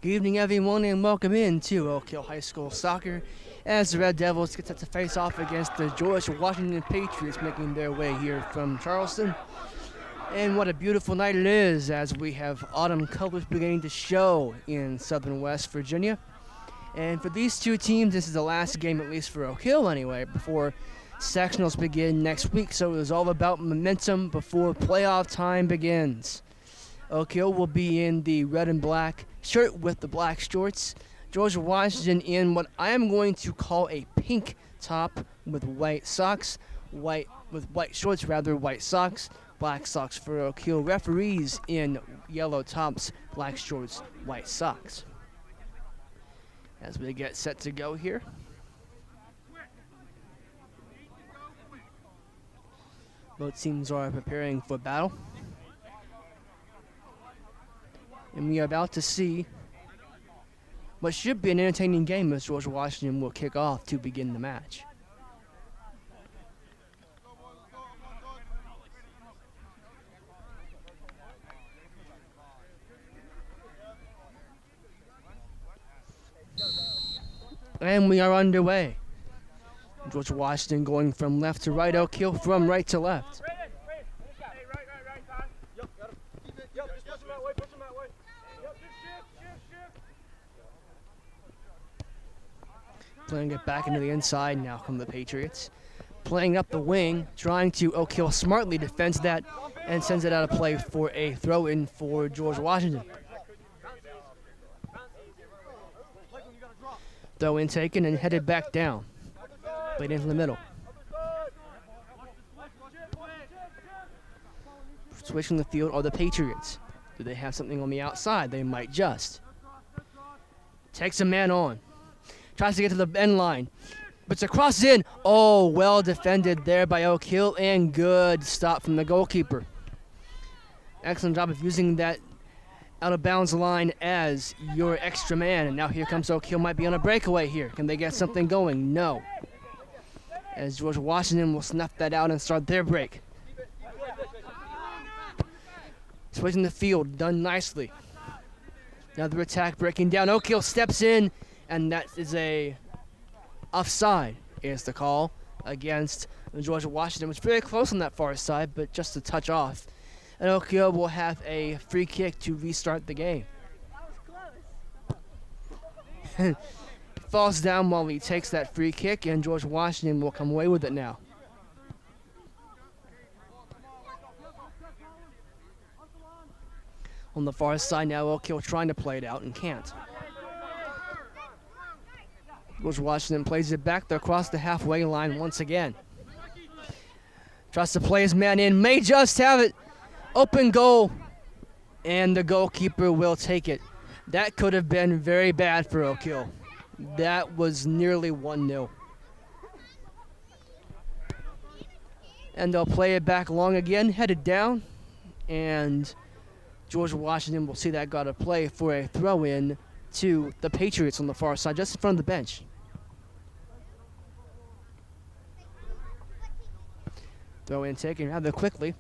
Good evening, everyone, and welcome in to Oak Hill High School Soccer as the Red Devils get set to face off against the George Washington Patriots making their way here from Charleston. And what a beautiful night it is as we have autumn colors beginning to show in southern West Virginia. And for these two teams, this is the last game, at least for Oak Hill anyway, before sectionals begin next week. So it is all about momentum before playoff time begins. Oak Hill will be in the red and black shirt with the black shorts. George Washington in what I am going to call a pink top with white socks, white shorts, white socks, black socks for Oak Hill. Referees in yellow tops, black shorts, white socks. As we get set to go here. Both teams are preparing for battle. And we are about to see what should be an entertaining game as George Washington will kick off to begin the match. And we are underway. George Washington going from left to right, Oak Hill from right to left. Playing it back into the inside now from the Patriots. Playing up the wing, trying to Oak Hill smartly defends that and sends it out of play for a throw-in for George Washington. Throw-in taken and headed back down. Played into the middle. Switching the field are the Patriots. Do they have something on the outside? They might just. Takes a man on. Tries to get to the end line. But it's a cross in. Oh, well defended there by Oak Hill and good stop from the goalkeeper. Excellent job of using that out of bounds line as your extra man. And now here comes Oak Hill. Might be on a breakaway here. Can they get something going? No. As George Washington will snuff that out and start their break. Switching the field. Done nicely. Another attack breaking down. Oak Hill steps in. And that is a offside is the call against George Washington. It was very close on that far side, but just a touch off. And Oak Hill will have a free kick to restart the game. Falls down while he takes that free kick, and George Washington will come away with it now. On the far side now, Oak Hill trying to play it out and can't. George Washington plays it back there across the halfway line once again. Tries to play his man in, may just have it. Open goal, and the goalkeeper will take it. That could have been very bad for Oak Hill. That was nearly 1-0. And they'll play it back long again, headed down, and George Washington will see that got a play for a throw-in to the Patriots on the far side, just in front of the bench. Throw in taken rather quickly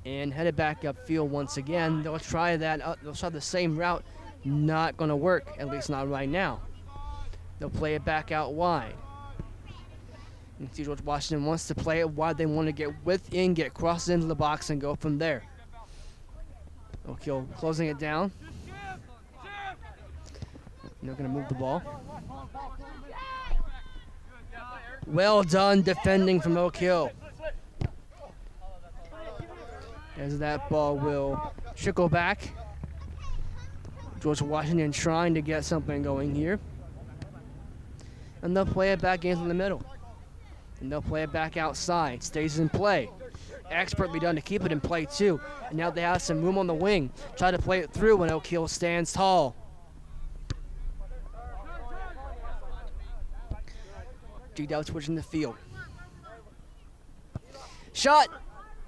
and headed back upfield once again. They'll try that. They'll try the same route. Not going to work, at least not right now. They'll play it back out wide. And see George Washington wants to play it wide. They want to get within, get crossed into the box, and go from there. Oak Hill closing it down. They're going to move the ball. Well done defending from Oak Hill. As that ball will trickle back. George Washington trying to get something going here. And they'll play it back into the middle. And they'll play it back outside. Stays in play. Expertly done to keep it in play too. And now they have some room on the wing. Try to play it through when Oak Hill stands tall. G-Dowd switching the field. Shot!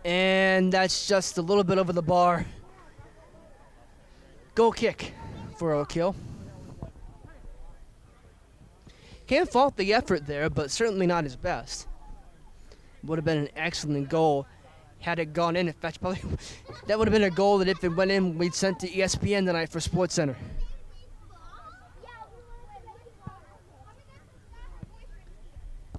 And that's just a little bit over the bar. Goal kick for Oak Hill. Can't fault the effort there, but certainly not his best. Would have been an excellent goal had it gone in. In fact, probably that would have been a goal that if it went in, we'd sent to ESPN tonight for SportsCenter.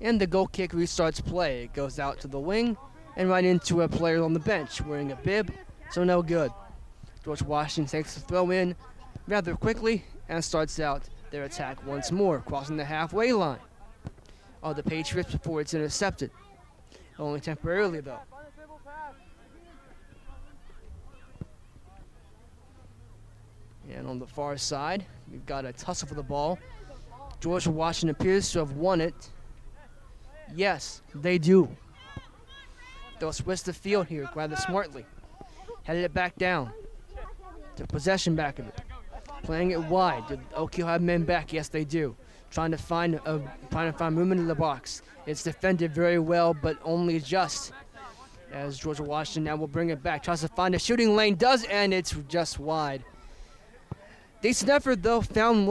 And the goal kick restarts play. It goes out to the wing and right into a player on the bench wearing a bib, so no good. George Washington takes the throw in rather quickly and starts out their attack once more, crossing the halfway line of the Patriots before it's intercepted. Only temporarily, though. And on the far side, we've got a tussle for the ball. George Washington appears to have won it. Yes, they do. They'll switch the field here rather smartly. Headed it back down. The possession back of it. Playing it wide. Did Oak Hill have men back? Yes, they do. Trying to find room into the box. It's defended very well, but only just. As George Washington now will bring it back. Tries to find a shooting lane. Does, and it's just wide. Decent effort though. Found a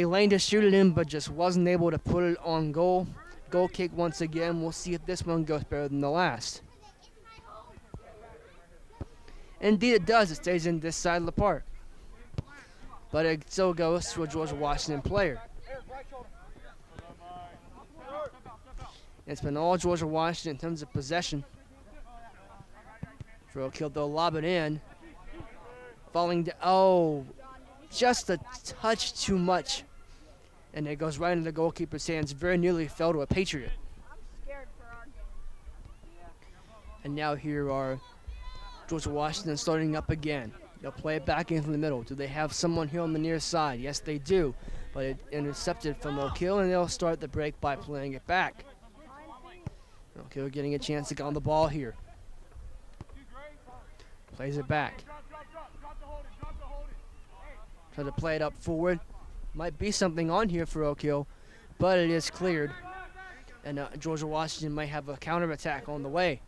lane to shoot it in, but just wasn't able to put it on goal. Goal kick once again. We'll see if this one goes better than the last. Indeed it does. It stays in this side of the park. But it still goes to a George Washington player. It's been all George Washington in terms of possession. For Oak Hill, they'll lob it in. Falling down. Oh, just a touch too much. And it goes right into the goalkeeper's hands. Very nearly fell to a Patriot. And now here are George Washington starting up again. They'll play it back into the middle. Do they have someone here on the near side? Yes, they do. But it intercepted from Oak Hill, and they'll start the break by playing it back. Oak Hill getting a chance to get on the ball here. Plays it back. Try to play it up forward. Might be something on here for Oak Hill, but it is cleared. And George Washington might have a counterattack on the way.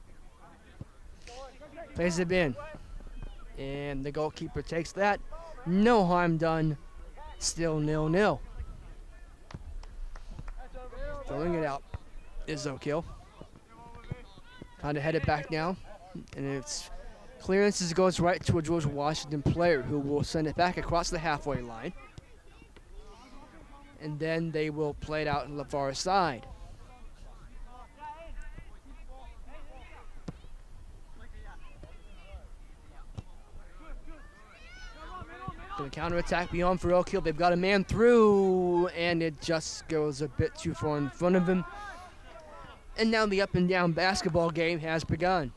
Plays it in. And the goalkeeper takes that. No harm done. Still 0-0. Throwing it out is Oak Hill. Trying to head it back now. And it's clearances goes right to a George Washington player who will send it back across the halfway line. And then they will play it out on the far side. The counterattack beyond for Oak Hill. They've got a man through, and it just goes a bit too far in front of him. And now the up and down basketball game has begun.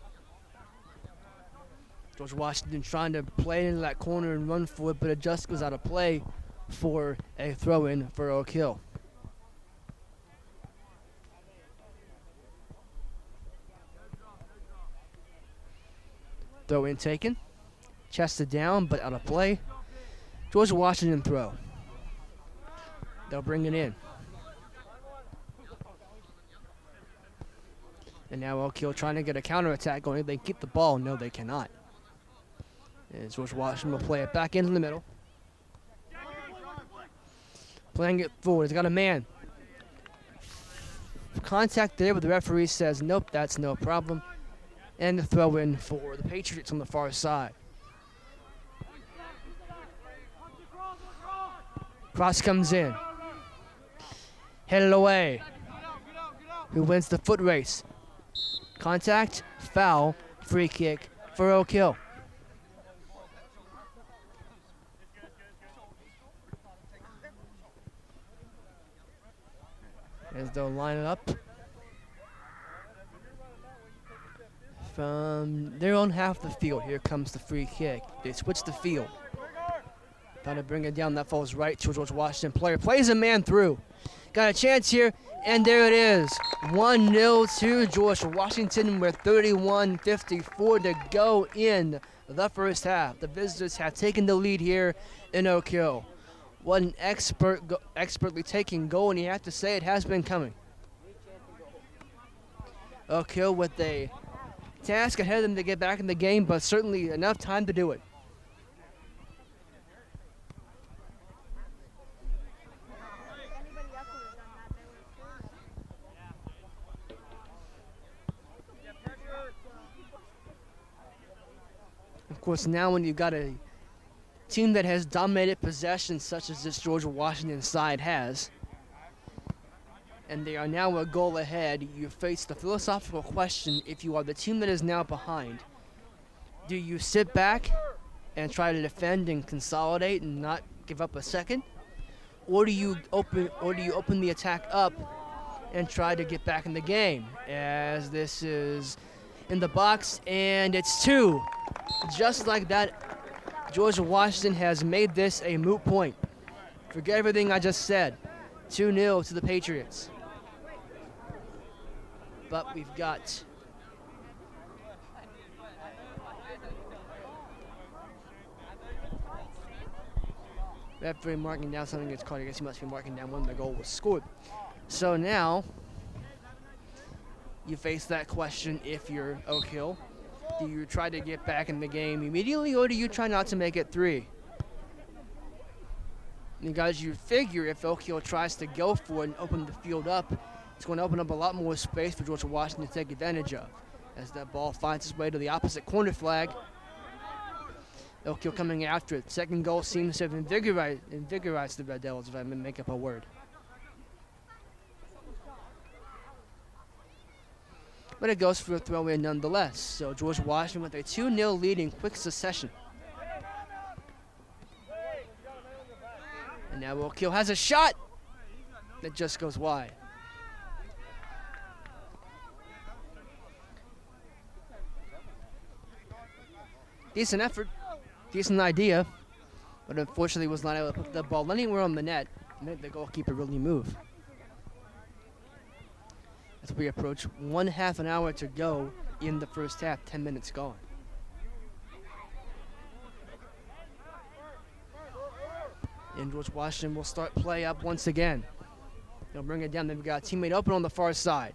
George Washington trying to play into that corner and run for it, but it just goes out of play for a throw-in for Oak Hill. Throw-in taken. Chested down, but out of play. George Washington throw. They'll bring it in. And now Oak Hill trying to get a counterattack going. They keep the ball. No, they cannot. And George Washington will play it back into the middle. Playing it forward. He's got a man. Contact there, but the referee says, nope, that's no problem. And the throw in for the Patriots on the far side. Cross comes in. Headed away. Who wins the foot race? Contact, foul, free kick for Oak Hill. As they'll line it up. From their own half of the field, here comes the free kick. They switch the field. Trying to bring it down, that falls right to George Washington player. Plays a man through. Got a chance here, and there it is. 1-0 to George Washington with 31:54 to go in the first half. The visitors have taken the lead here in Oak Hill. What an expertly taken goal, and you have to say it has been coming. Oak Hill with a task ahead of them to get back in the game, but certainly enough time to do it. Of course, now when you've got a team that has dominated possession such as this George Washington side has, and they are now a goal ahead. You face the philosophical question: if you are the team that is now behind, do you sit back and try to defend and consolidate and not give up a second, or do you open the attack up and try to get back in the game? As this is in the box, and it's two. Just like that, George Washington has made this a moot point. Forget everything I just said. 2-0 to the Patriots. But we've got referee marking down something gets called. I guess he must be marking down when the goal was scored. So now you face that question if you're Oak Hill. Do you try to get back in the game immediately, or do you try not to make it 3? Because you figure if Oak Hill tries to go for it and open the field up, it's going to open up a lot more space for George Washington to take advantage of. As that ball finds its way to the opposite corner flag, Oak Hill coming after it. Second goal seems to have invigorized the Red Devils, if I may make up a word. But it goes for a throw-in nonetheless. So George Washington with a 2-0 lead in quick succession. And now Oak Hill has a shot that just goes wide. Decent effort, decent idea, but unfortunately was not able to put the ball anywhere on the net and make the goalkeeper really move. As we approach 1/2 an hour to go in the first half, 10 minutes gone. And George Washington will start play up once again. They'll bring it down. They've got a teammate open on the far side.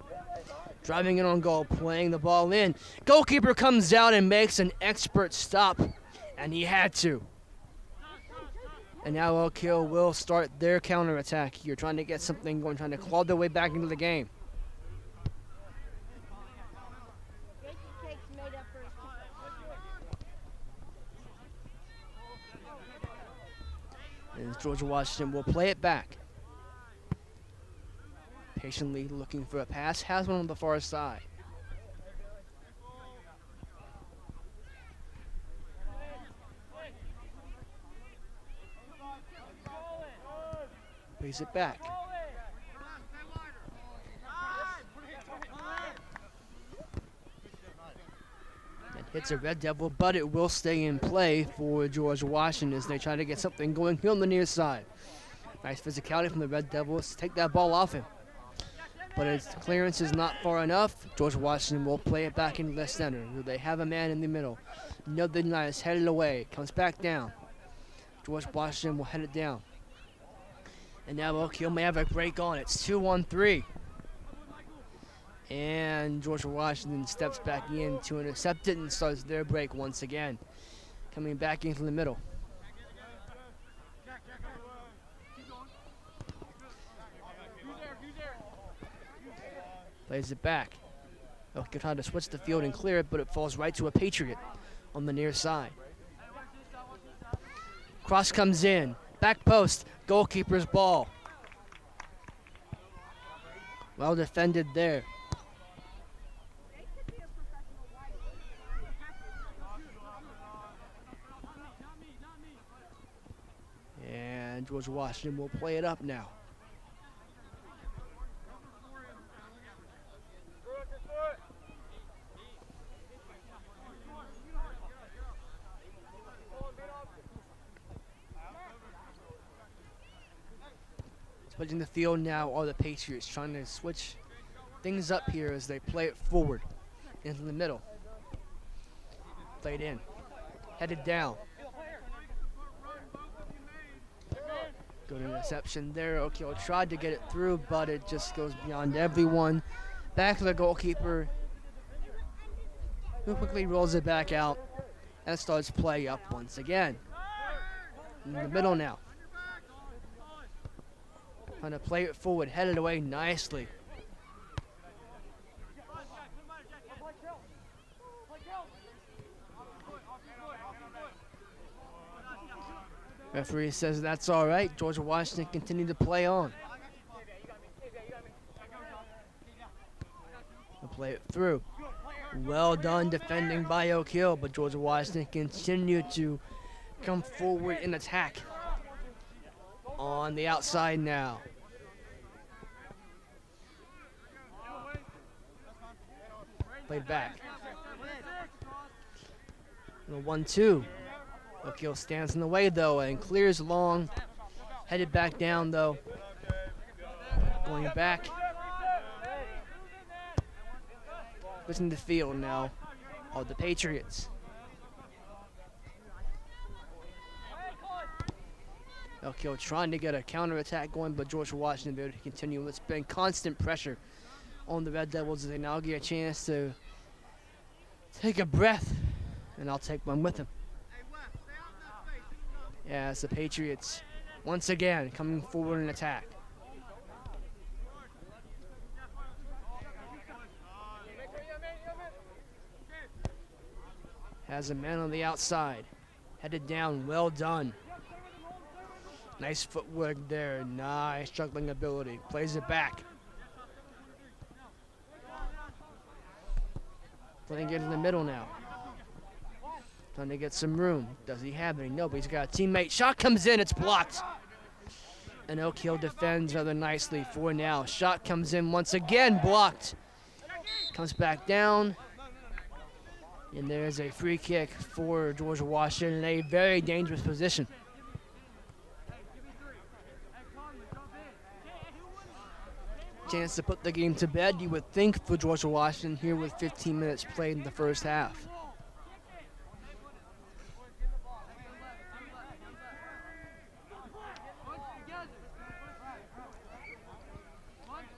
Driving in on goal, playing the ball in. Goalkeeper comes down and makes an expert stop, and he had to. And now Oak Hill will start their counterattack here, trying to get something going, trying to claw their way back into the game. And George Washington will play it back. Patiently looking for a pass. Has one on the far side. Plays it back. And hits a Red Devil, but it will stay in play for George Washington as they try to get something going here on the near side. Nice physicality from the Red Devils to take that ball off him. But his clearance is not far enough. George Washington will play it back into the center. They have a man in the middle. No, they're not. It's headed away. Comes back down. George Washington will head it down. And now Oak Hill may have a break on. It's 2-1-3. And George Washington steps back in to intercept it and starts their break once again. Coming back into the middle. Plays it back. Oak Hill trying to switch the field and clear it, but it falls right to a Patriot on the near side. Cross comes in. Back post. Goalkeeper's ball. Well defended there. And George Washington will play it up now. Splitting the field now are the Patriots, trying to switch things up here as they play it forward into the middle. Played in. Headed down. Good interception there. Oak Hill tried to get it through, but it just goes beyond everyone. Back to the goalkeeper, who quickly rolls it back out and starts play up once again. In the middle now. Trying to play it forward, headed away nicely. Referee says that's all right. George Washington continued to play on. play it through. Well done defending by Oak Hill, but George Washington continued to come forward in attack. On the outside now. Played back. 1-2. Oak Hill stands in the way though and clears long. Headed back down though. Going back. Pushing the field now. All the Patriots. Oak Hill trying to get a counterattack going, but George Washington able to continue. It's been constant pressure on the Red Devils as they now get a chance to take a breath, and I'll take one with them. As the Patriots once again coming forward in attack. Has a man on the outside. Headed down, well done. Nice footwork there, nice juggling ability. Plays it back. Playing it in the middle now. Trying to get some room. Does he have any? No, but he's got a teammate. Shot comes in, it's blocked. And Oak Hill defends rather nicely for now. Shot comes in once again, blocked. Comes back down. And there's a free kick for George Washington in a very dangerous position. Chance to put the game to bed, you would think, for George Washington here with 15 minutes played in the first half.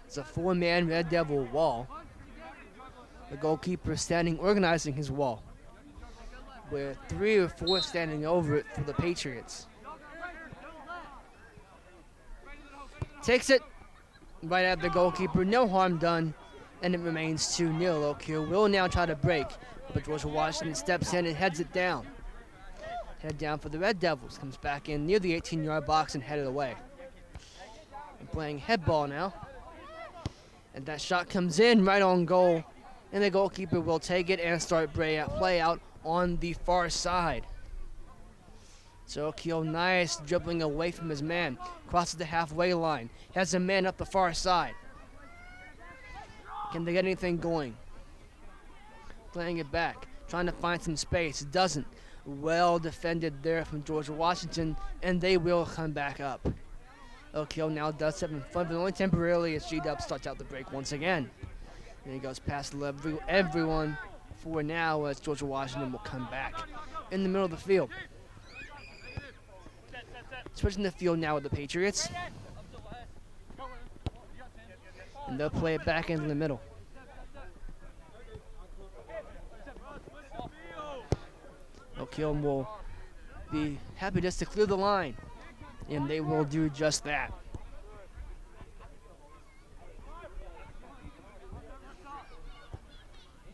It's a four-man Red Devil wall. The goalkeeper standing organizing his wall, with 3 or 4 standing over it for the Patriots. Takes it right at the goalkeeper, no harm done, and it remains 2-0. Oak Hill will now try to break, but George Washington steps in and heads it down. Head down for the Red Devils, comes back in near the 18-yard box and headed away. And playing head ball now. And that shot comes in right on goal, and the goalkeeper will take it and start play out on the far side. So Oak Hill, nice dribbling away from his man. Crosses the halfway line. Has a man up the far side. Can they get anything going? Playing it back. Trying to find some space. Doesn't. Well defended there from George Washington, and they will come back up. Oak Hill now does have in front, but only temporarily as G-Dub starts out the break once again. And he goes past everyone for now as George Washington will come back in the middle of the field. Switching the field now with the Patriots. And they'll play it back into the middle. Oak Hill will be happy just to clear the line. And they will do just that.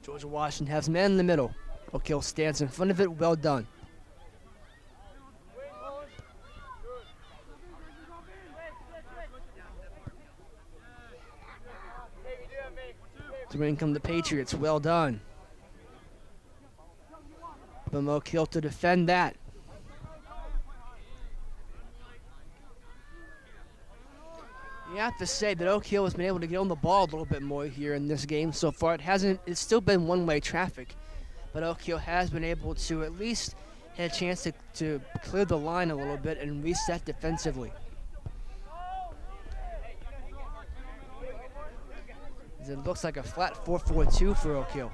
George Washington has a man in the middle. Oak Hill stands in front of it. Well done. Through come the Patriots. Well done. From Oak Hill to defend that. You have to say that Oak Hill has been able to get on the ball a little bit more here in this game so far. It's still been one-way traffic, but Oak Hill has been able to at least have a chance to clear the line a little bit and reset defensively. It looks like a flat 4-4-2 for Oak Hill.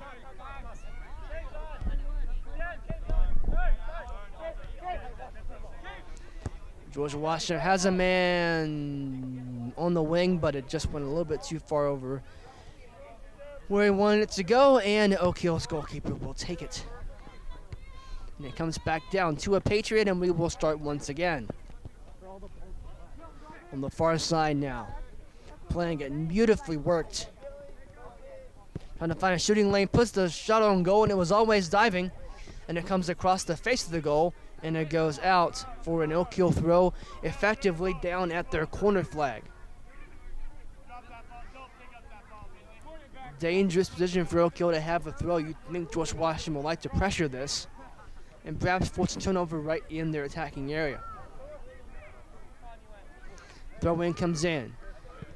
George Washington has a man on the wing, but it just went a little bit too far over where he wanted it to go, and Oak Hill's goalkeeper will take it. And it comes back down to a Patriot, and we will start once again. On the far side now. Playing it beautifully worked. Trying to find a shooting lane, puts the shot on goal, and it was always diving. And it comes across the face of the goal, and it goes out for an Oak Hill throw, effectively down at their corner flag. dangerous position for Oak Hill to have a throw. You'd think George Washington would like to pressure this and perhaps force a turnover right in their attacking area. Throw in comes in.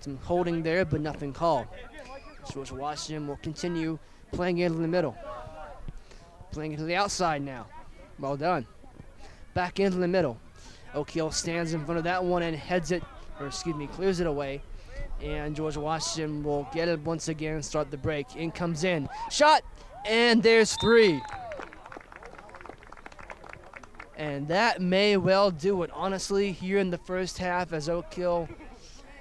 Some holding there, but nothing called. George Washington will continue playing it in the middle. Playing it to the outside now. Well done. Back into the middle. Oak Hill stands in front of that one and clears it away. And George Washington will get it once again and start the break. In comes in. Shot! And there's 3. And that may well do it, honestly, here in the first half as Oak Hill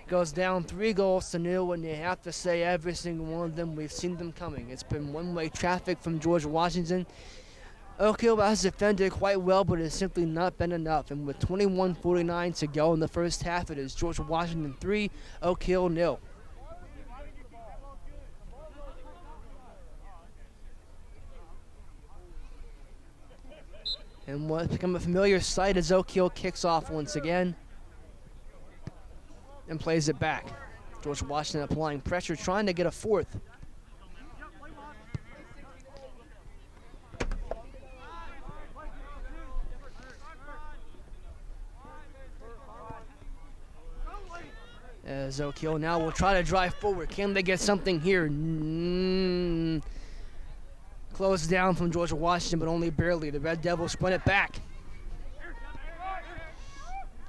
goes down 3-0, and you have to say every single one of them, we've seen them coming. It's been one-way traffic from George Washington. Oak Hill has defended quite well, but it's simply not been enough. And with 21:49 to go in the first half, it is George Washington 3, Oak Hill 0. And what's become a familiar sight as Oak Hill kicks off once again and plays it back. George Washington applying pressure, trying to get a 4th. As Oak Hill now will try to drive forward. Can they get something here? Closed down from George Washington, but only barely. The Red Devils sprint it back.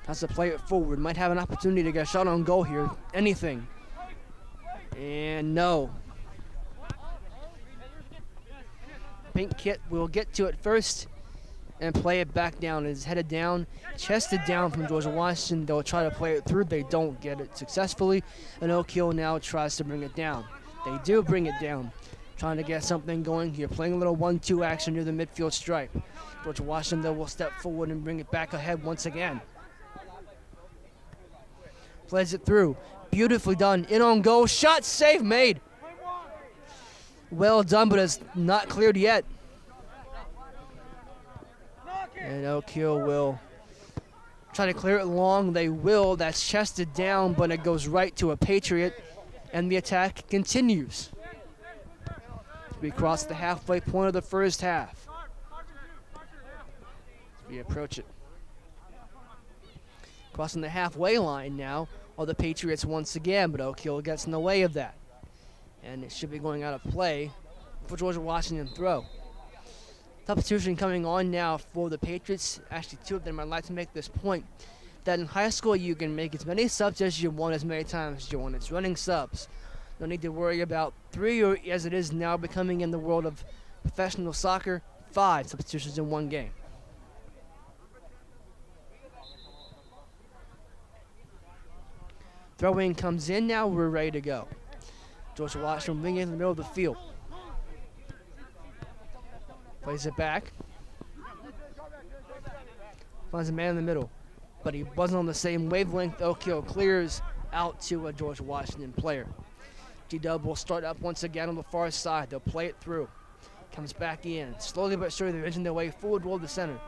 Has to play it forward. Might have an opportunity to get a shot on goal here. Anything. And no. Pink Kit will get to it first and play it back down. It's headed down, chested down from George Washington. They'll try to play it through. They don't get it successfully. And Oak Hill now tries to bring it down. They do bring it down. Trying to get something going here. Playing a little 1-2 action near the midfield stripe. George Washington, though, will step forward and bring it back ahead once again. Plays it through. Beautifully done. In on goal. Shot, save made. Well done, but it's not cleared yet. And Oak Hill will try to clear it long. They will. That's chested down, but it goes right to a Patriot. And the attack continues. We cross the halfway point of the first half. As we approach it. Crossing the halfway line now are the Patriots once again, but Oak Hill gets in the way of that. And it should be going out of play for George Washington throw. Substitution coming on now for the Patriots. Actually, 2 of them. I'd like to make this point that in high school you can make as many subs as you want, as many times as you want. It's running subs. No need to worry about 3, or as it is now becoming in the world of professional soccer, 5 substitutions in one game. Throw-in comes in now. We're ready to go. George Washington winging in the middle of the field. Plays it back. Finds a man in the middle. But he wasn't on the same wavelength. Oak Hill clears out to a George Washington player. G-Dub will start up once again on the far side. They'll play it through. Comes back in. Slowly but surely they're inching their way forward toward the center.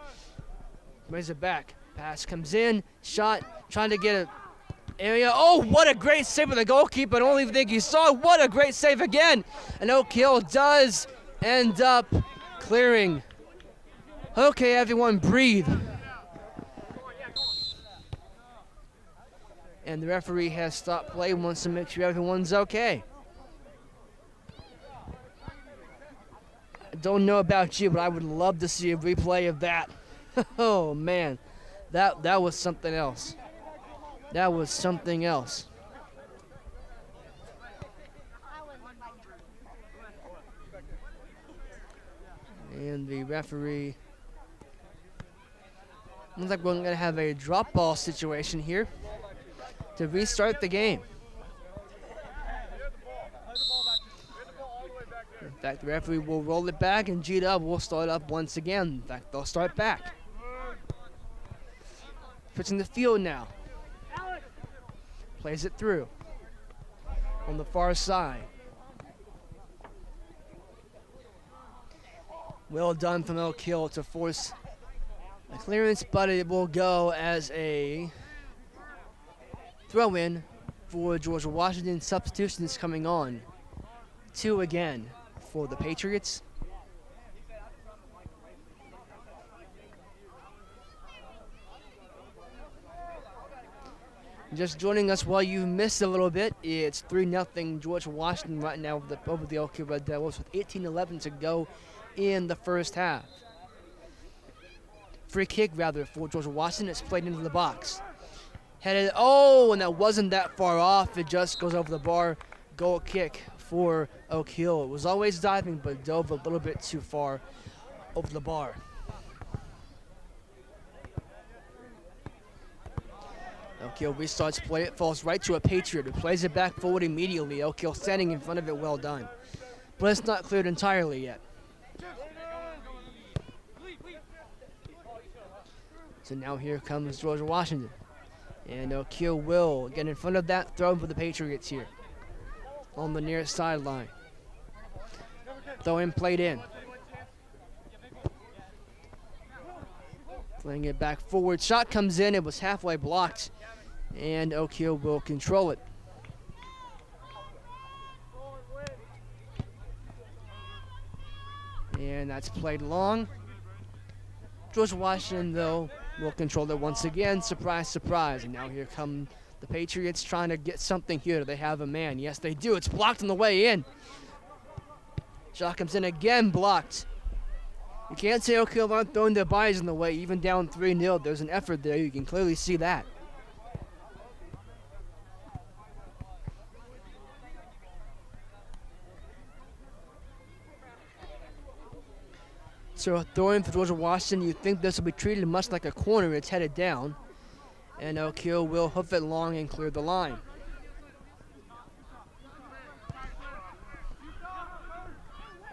Brings it back. Pass comes in. Shot. Trying to get it. Area. Oh, what a great save by the goalkeeper. I don't even think he saw it. What a great save again. And Oak Hill does end up clearing. Okay, everyone, breathe. And the referee has stopped play, wants to make sure everyone's okay. I don't know about you, but I would love to see a replay of that. Oh, man. That was something else. That was something else. And the referee looks like we're going to have a drop ball situation here to restart the game. In fact, the referee will roll it back and G-Dub will start up once again. In fact, they'll start back. Pitching the field now. Plays it through on the far side. Well done from Oak Hill to force a clearance, but it will go as a throw-in for George Washington. Substitutions coming on. 2 again for the Patriots. Just joining us while you missed a little bit, it's 3-0 George Washington right now over the Elk Hill Red Devils with 18:11 to go in the first half. Free kick, rather, for George Washington. It's played into the box. Headed, and that wasn't that far off. It just goes over the bar. Goal kick for Oak Hill. It was always diving, but dove a little bit too far over the bar. Oak Hill restarts play. It falls right to a Patriot who plays it back forward immediately. Oak Hill standing in front of it, well done. But it's not cleared entirely yet. So now here comes George Washington. And Oak Hill will get in front of that throw for the Patriots here on the near sideline. Throw in, played in. Playing it back forward. Shot comes in. It was halfway blocked. And Oak Hill will control it. And that's played long. George Washington, though, will control it once again. Surprise, surprise. And now here come the Patriots trying to get something here. Do they have a man? Yes, they do. It's blocked on the way in. Shot comes in again, blocked. You can't say Oak Hill aren't throwing their bodies in the way, even down 3-0. There's an effort there. You can clearly see that. So throwing for George Washington, you think this will be treated much like a corner. It's headed down. And Oak Hill will hoof it long and clear the line.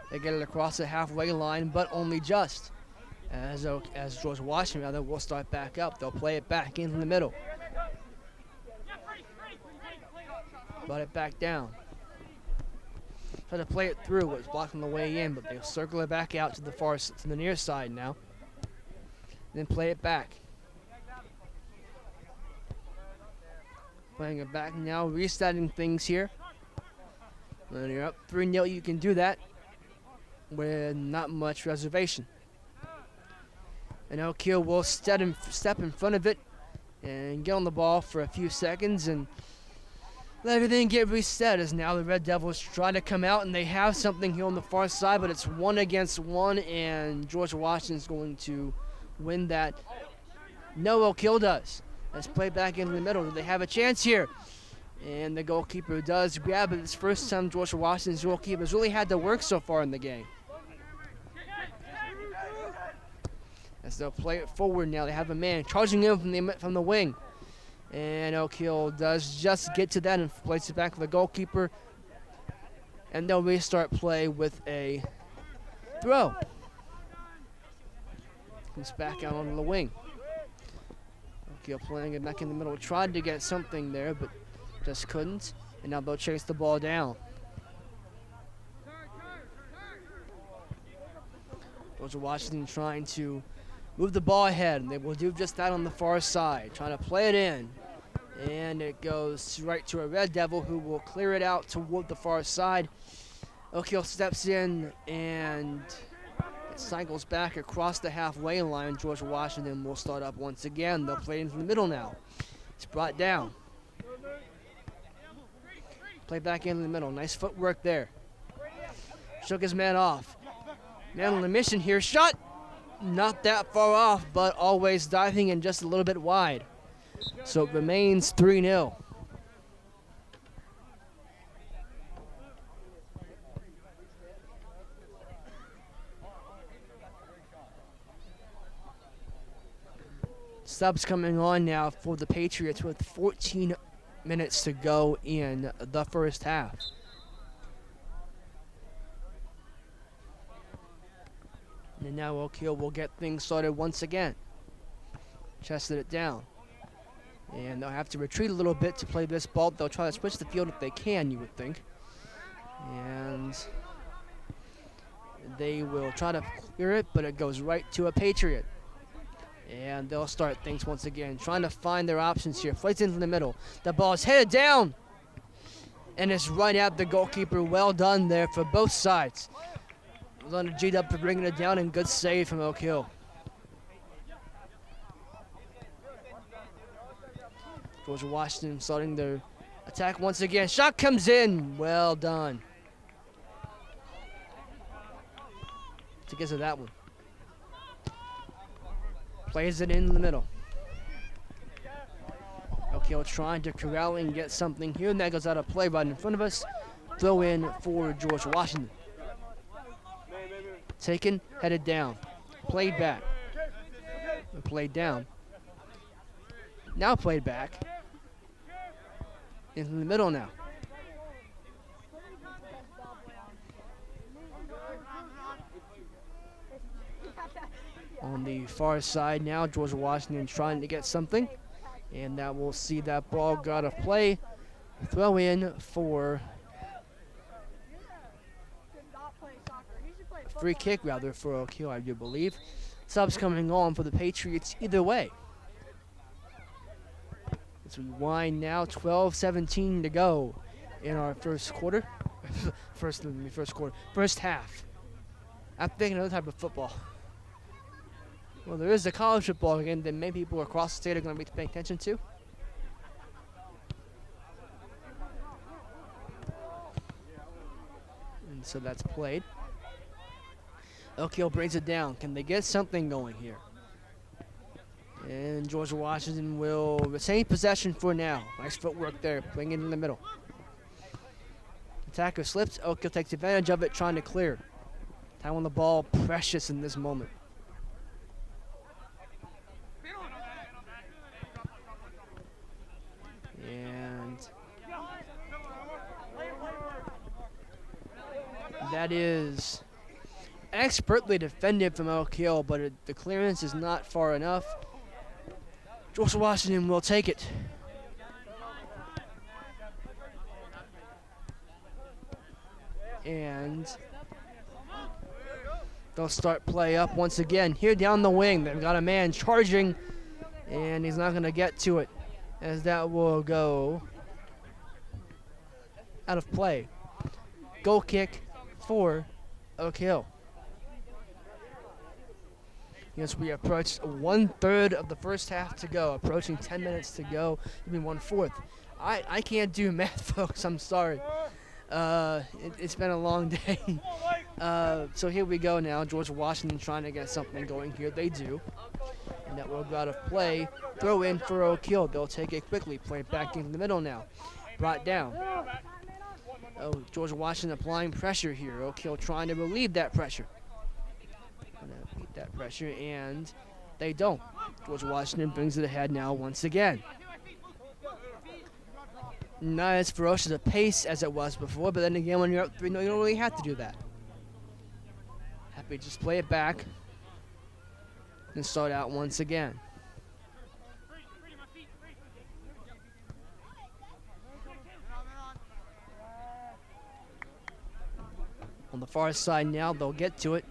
They get it across the halfway line, but only just. As George Washington, will start back up. They'll play it back in the middle. But it back down. Try to play it through. It was blocked on the way in, but they'll circle it back out to the near side now. Then play it back. Playing it back now, resetting things here. When you're up 3-0, you can do that with not much reservation. And Oak Hill will step in front of it and get on the ball for a few seconds and let everything get reset as now the Red Devils try to come out, and they have something here on the far side, but it's 1 against 1, and George Washington's going to win that. No, Oak Hill does. Let's play back in the middle. Do they have a chance here? And the goalkeeper does grab it. It's the first time George Washington's goalkeeper has really had to work so far in the game. As they'll play it forward now, they have a man charging in from the wing. And Oak Hill does just get to that and plays it back to the goalkeeper. And they'll restart play with a throw. Comes back out on the wing. Oak Hill playing it back in the middle. Tried to get something there, but just couldn't. And now they'll chase the ball down. George Washington trying to move the ball ahead, and they will do just that on the far side. Trying to play it in. And it goes right to a Red Devil who will clear it out toward the far side. Oak Hill steps in and it cycles back across the halfway line. George Washington will start up once again. They'll play into the middle now. It's brought down. Play back in the middle. Nice footwork there. Shook his man off. Man on a mission here. Shot! Not that far off, but always diving and just a little bit wide. So it remains 3-0. Subs coming on now for the Patriots with 14 minutes to go in the first half. And now Oak Hill will get things started once again. Chested it down. And they'll have to retreat a little bit to play this ball. They'll try to switch the field if they can, you would think. And they will try to clear it, but it goes right to a Patriot. And they'll start things once again, trying to find their options here. Plays into the middle. The ball is headed down. And it's right at the goalkeeper. Well done there for both sides. Leonard G-Dub for bringing it down, and good save from Oak Hill. George Washington starting their attack once again. Shot comes in. Well done. To get to that one. Plays it in the middle. Oak Hill trying to corral and get something here, and that goes out of play right in front of us. Throw in for George Washington. Taken, headed down. Played back. Played down. Now played back. In the middle now. On the far side now, George Washington trying to get something. And that will see that ball go out of play. Throw in for free kick rather for Oak Hill, I do believe. Subs coming on for the Patriots either way. As we wind now, 12-17 to go in our first quarter. First half. I'm thinking another type of football. Well, there is a college football game that many people across the state are going to be paying attention to. And so that's played. Oak Hill brings it down. Can they get something going here? And George Washington will retain possession for now. Nice footwork there, playing it in the middle. Attacker slips. Oak Hill takes advantage of it, trying to clear. Time on the ball, precious in this moment. And that is expertly defended from Oak Hill, but the clearance is not far enough. George Washington will take it. And they'll start play up once again. Here down the wing, they've got a man charging, and he's not going to get to it, as that will go out of play. Goal kick for Oak Hill. Yes, we approach 1/3 of the first half to go, approaching 10 minutes to go, even 1/4. I can't do math, folks, I'm sorry. It's been a long day. So here we go now. George Washington trying to get something going here. They do. And that will go out of play. Throw in for Oak Hill. They'll take it quickly. Play it back into the middle now. Brought down. Oh, George Washington applying pressure here. Oak Hill trying to relieve that pressure. Beat that pressure, and they don't. George Washington brings it ahead now once again. Not as ferocious a pace as it was before, but then again, when you're up 3-0, you don't really have to do that. Happy to just play it back and start out once again. On the far side now, they'll get to it.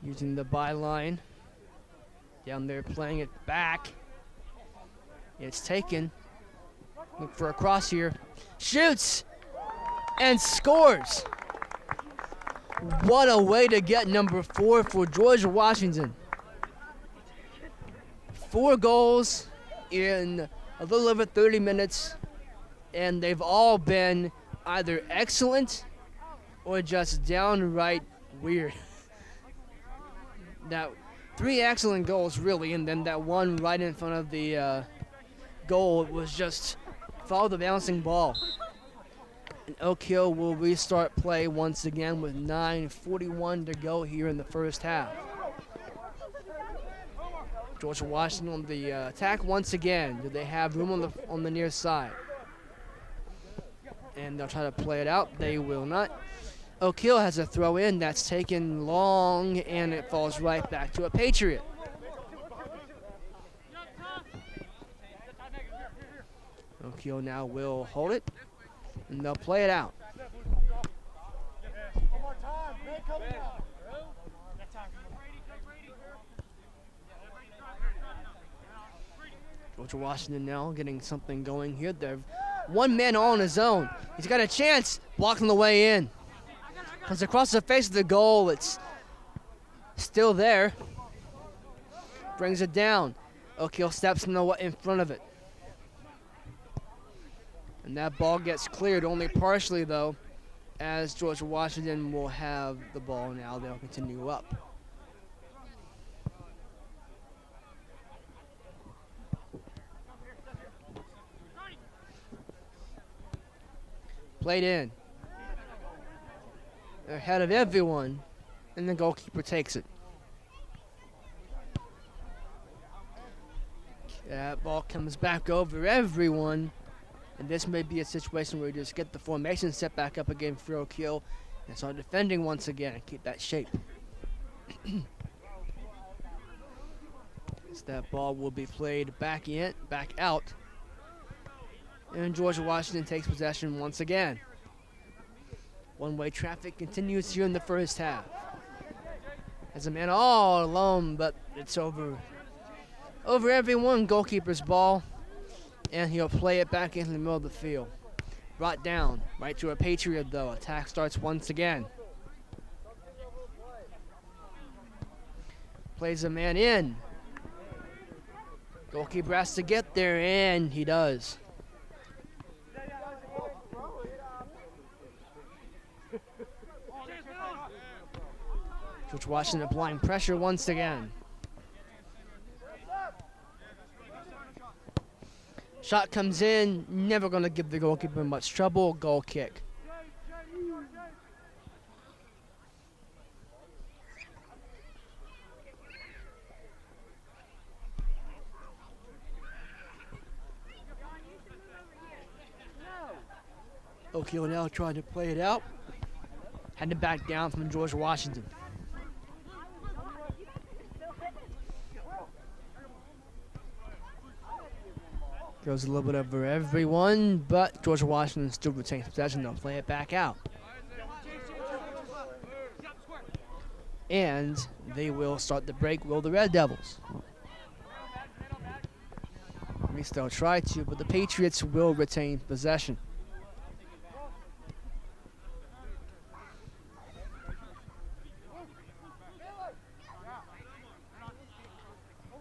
Using the byline. Down there playing it back. It's taken. Look for a cross here. Shoots! And scores! What a way to get number 4 for George Washington. 4 goals in a little over 30 minutes. And they've all been either excellent or just downright weird. That 3 excellent goals, really, and then that one right in front of the goal was just follow the bouncing ball. And Oak Hill will restart play once again with 9:41 to go here in the first half. George Washington on the attack once again. Do they have room on the near side? And they'll try to play it out. They will not. Oak Hill has a throw in that's taken long, and it falls right back to a Patriot. Oak Hill now will hold it, and they'll play it out. George Washington now getting something going here. They've one man all on his own. He's got a chance, blocking the way in. Comes across the face of the goal. It's still there. Brings it down. Oak Hill steps in front of it. And that ball gets cleared only partially, though, as George Washington will have the ball now. They'll continue up. Played in. They're ahead of everyone, and the goalkeeper takes it. That ball comes back over everyone, and this may be a situation where you just get the formation set back up again for Oak Hill and start defending once again and keep that shape. So that ball will be played back out. And George Washington takes possession once again. One-way traffic continues here in the first half. As a man all alone, but it's over everyone. Goalkeeper's ball, and he'll play it back into the middle of the field. Brought down, right to a Patriot though. Attack starts once again. Plays a man in. Goalkeeper has to get there, and he does. George Washington applying pressure once again. Shot comes in, never going to give the goalkeeper much trouble. Goal kick. Oak Hill now trying to play it out. Had to back down from George Washington. Goes a little bit over everyone, but George Washington still retains possession. They'll play it back out. And they will start the break, will the Red Devils. At least they'll try to, but the Patriots will retain possession.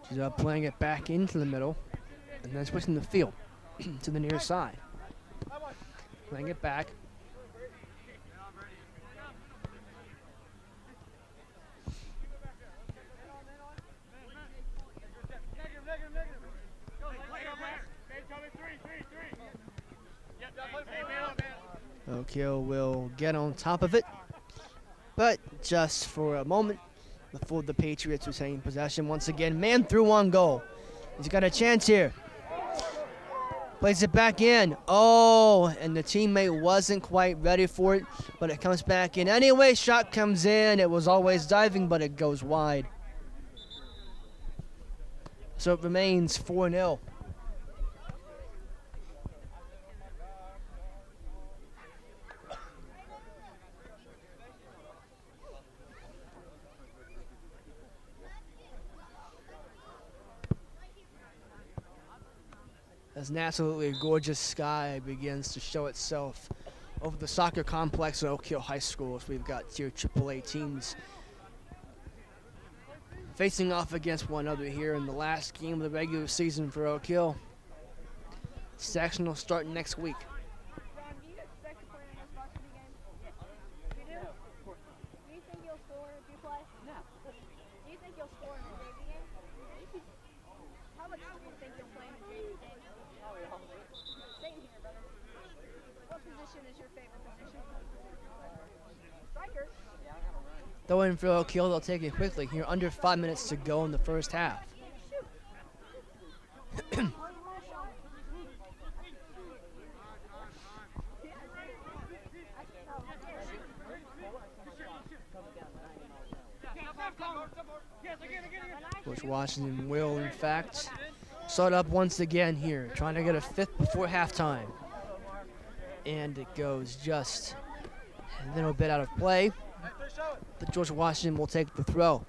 She's playing it back into the middle. And then switching the field to the near side. Playing it back. Oak Hill will get on top of it, but just for a moment before the Patriots retain possession once again. Man through on goal. He's got a chance here. Plays it back in. Oh, and the teammate wasn't quite ready for it, but it comes back in. Anyway, shot comes in. It was always diving, but it goes wide. So it remains 4-0. As an absolutely gorgeous sky begins to show itself over the soccer complex at Oak Hill High School, as we've got tier AAA teams facing off against one another here in the last game of the regular season for Oak Hill. Section will start next week. Though in for Oak Hill, they'll take it quickly here. Under 5 minutes to go in the first half. George Washington will, in fact, start up once again here, trying to get a fifth before halftime. And it goes just a little bit out of play. But George Washington will take the throw.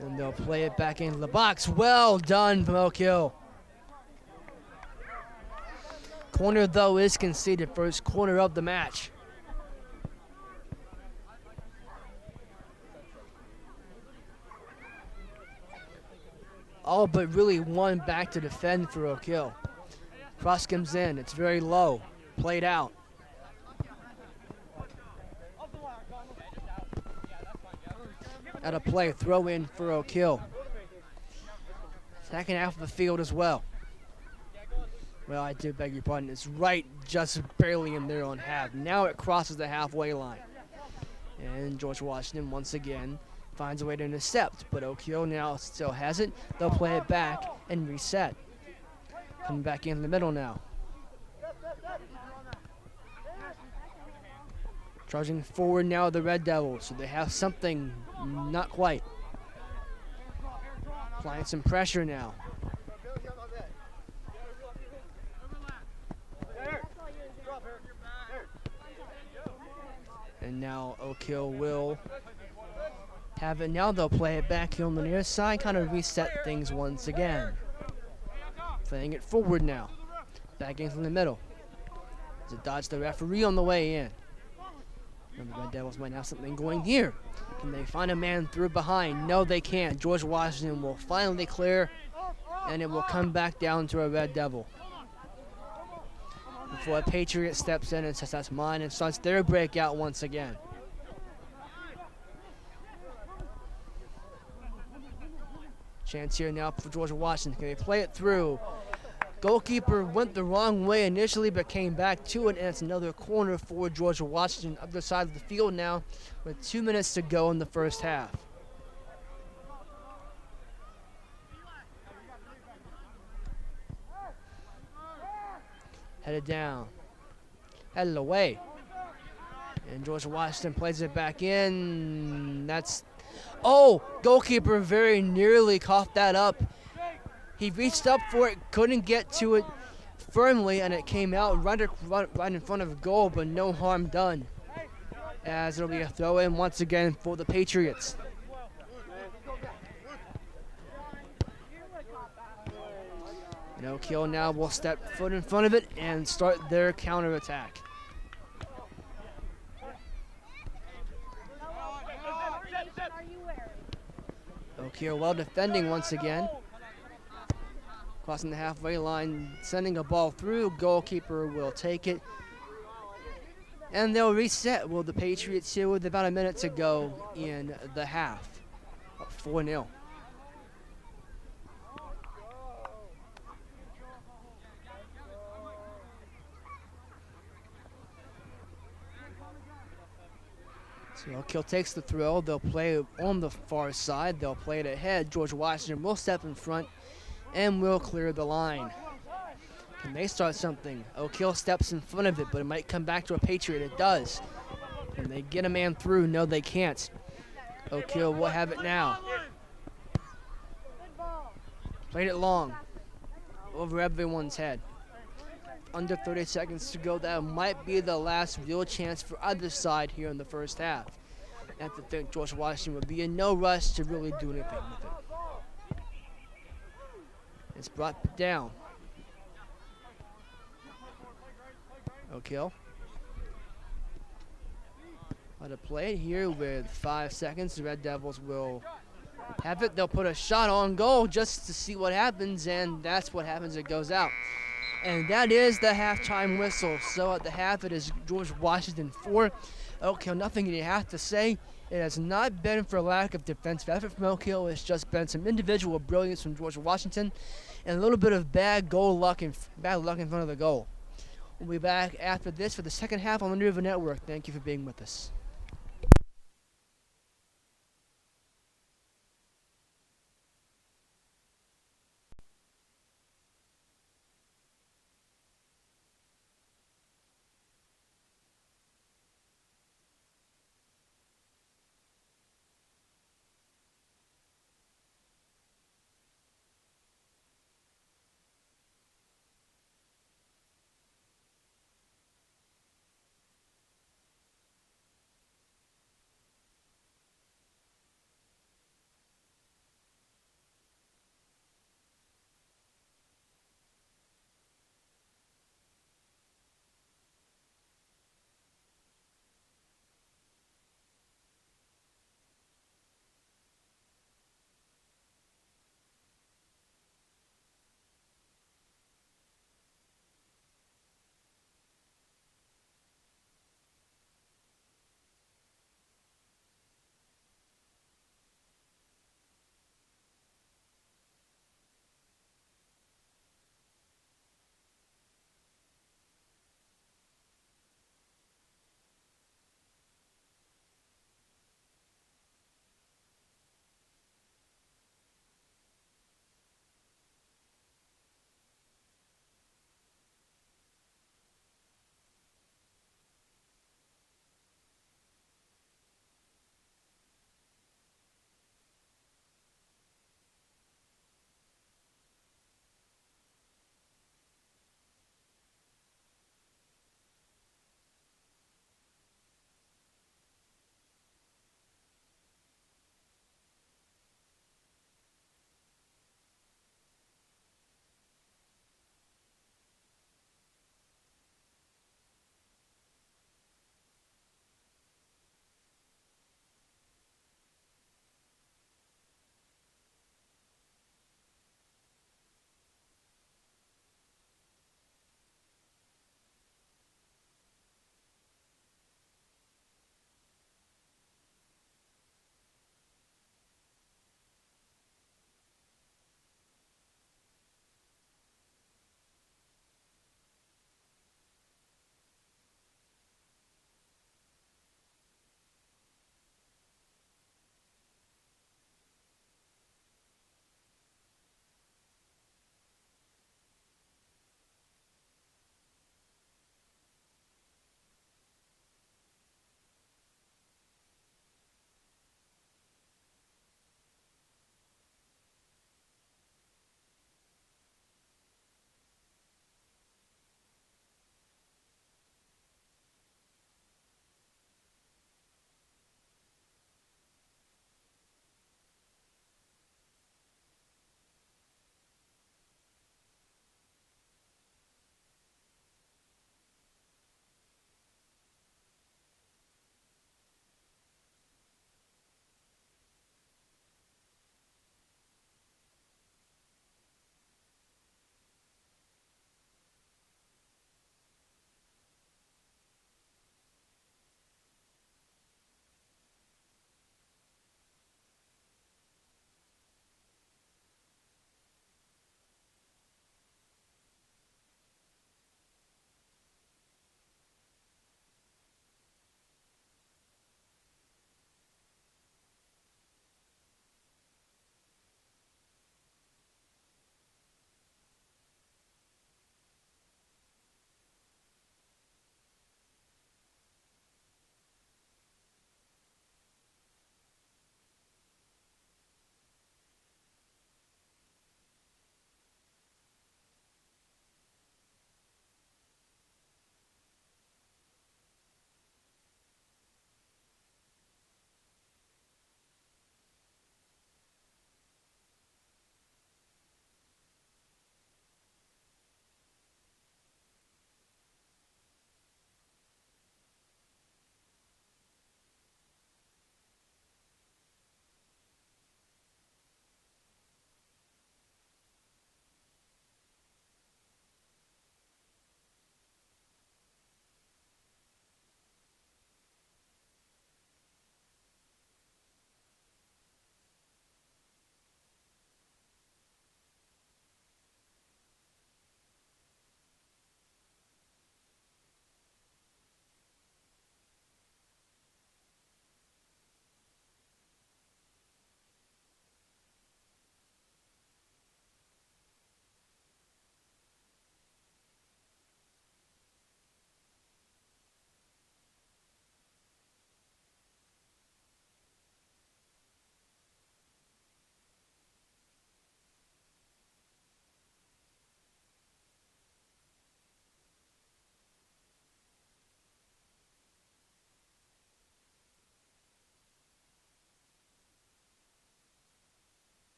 And they'll play it back into the box. Well done from Oak Hill. Corner, though, is conceded. First corner of the match. All but really one back to defend for Oak Hill. Cross comes in. It's very low. Played out. Out of play. Throw in for Oak Hill. Second half of the field as well. Well, I do beg your pardon. It's right just barely in their own half. Now it crosses the halfway line. And George Washington once again finds a way to intercept, but Oak Hill now still has it. They'll play it back and reset. Coming back in the middle now. Charging forward now the Red Devils, so they have something, not quite. Applying some pressure now. And now Oak Hill will have it. Now they'll play it back here on the near side, kind of reset things once again. Playing it forward now. Back in from the middle. To dodge the referee on the way in. And the Red Devils might have something going here. Can they find a man through behind? No, they can't. George Washington will finally clear, and it will come back down to a Red Devil. Before a Patriot steps in and says that's mine and starts their breakout once again. Chance here now for George Washington. Can they play it through? Goalkeeper went the wrong way initially but came back to it, and it's another corner for George Washington. Other side of the field now with 2 minutes to go in the first half. Headed down. Headed away. And George Washington plays it back in. That's... Oh! Goalkeeper very nearly coughed that up. He reached up for it, couldn't get to it firmly, and it came out right in front of goal, but no harm done. As it'll be a throw-in once again for the Patriots. And Oak Hill now will step foot in front of it and start their counterattack. Oak Hill well defending once again. Crossing the halfway line, sending a ball through. Goalkeeper will take it. And they'll reset. Well, the Patriots here with about a minute to go in the half. 4-0. So Oak Hill takes the throw. They'll play it on the far side. They'll play it ahead. George Washington will step in front and will clear the line. Can they start something? Oak Hill steps in front of it, but it might come back to a Patriot. It does. Can they get a man through? No, they can't. Oak Hill will have it now. Played it long. Over everyone's head. Under 30 seconds to go. That might be the last real chance for either side here in the first half. I have to think George Washington would be in no rush to really do anything with it. It's brought down. Oak Hill. Let it play here with 5 seconds. The Red Devils will have it. They'll put a shot on goal just to see what happens, and that's what happens. It goes out. And that is the halftime whistle. So at the half, it is George Washington 4. Oak Hill, nothing you have to say. It has not been for lack of defensive effort from Oak Hill. It's just been some individual brilliance from George Washington and a little bit of bad luck in front of the goal. We'll be back after this for the second half on the New River Network. Thank you for being with us.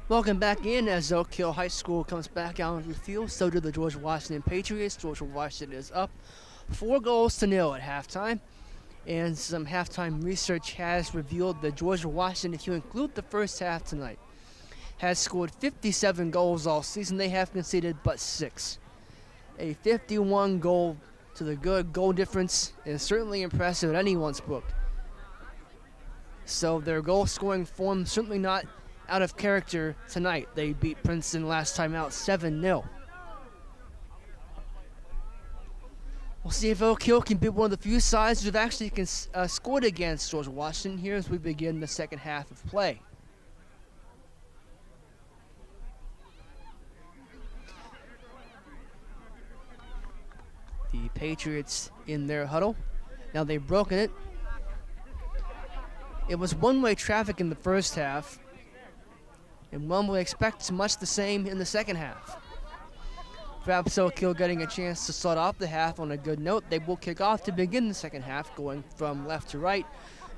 Welcome back in as Oak Hill High School comes back out onto the field. So do the George Washington Patriots. George Washington is up 4-0 at halftime. And some halftime research has revealed that George Washington, if you include the first half tonight, has scored 57 goals all season. They have conceded but 6. A 51 goal to the good goal difference is certainly impressive in anyone's book. So their goal scoring form certainly not out of character tonight. They beat Princeton last time out 7-0. We'll see if Oak Hill can be one of the few sides who've actually scored against George Washington here as we begin the second half of play. The Patriots in their huddle. Now they've broken it. It was one-way traffic in the first half, and one would expect much the same in the second half. Perhaps Oak Hill getting a chance to start off the half on a good note. They will kick off to begin the second half, going from left to right.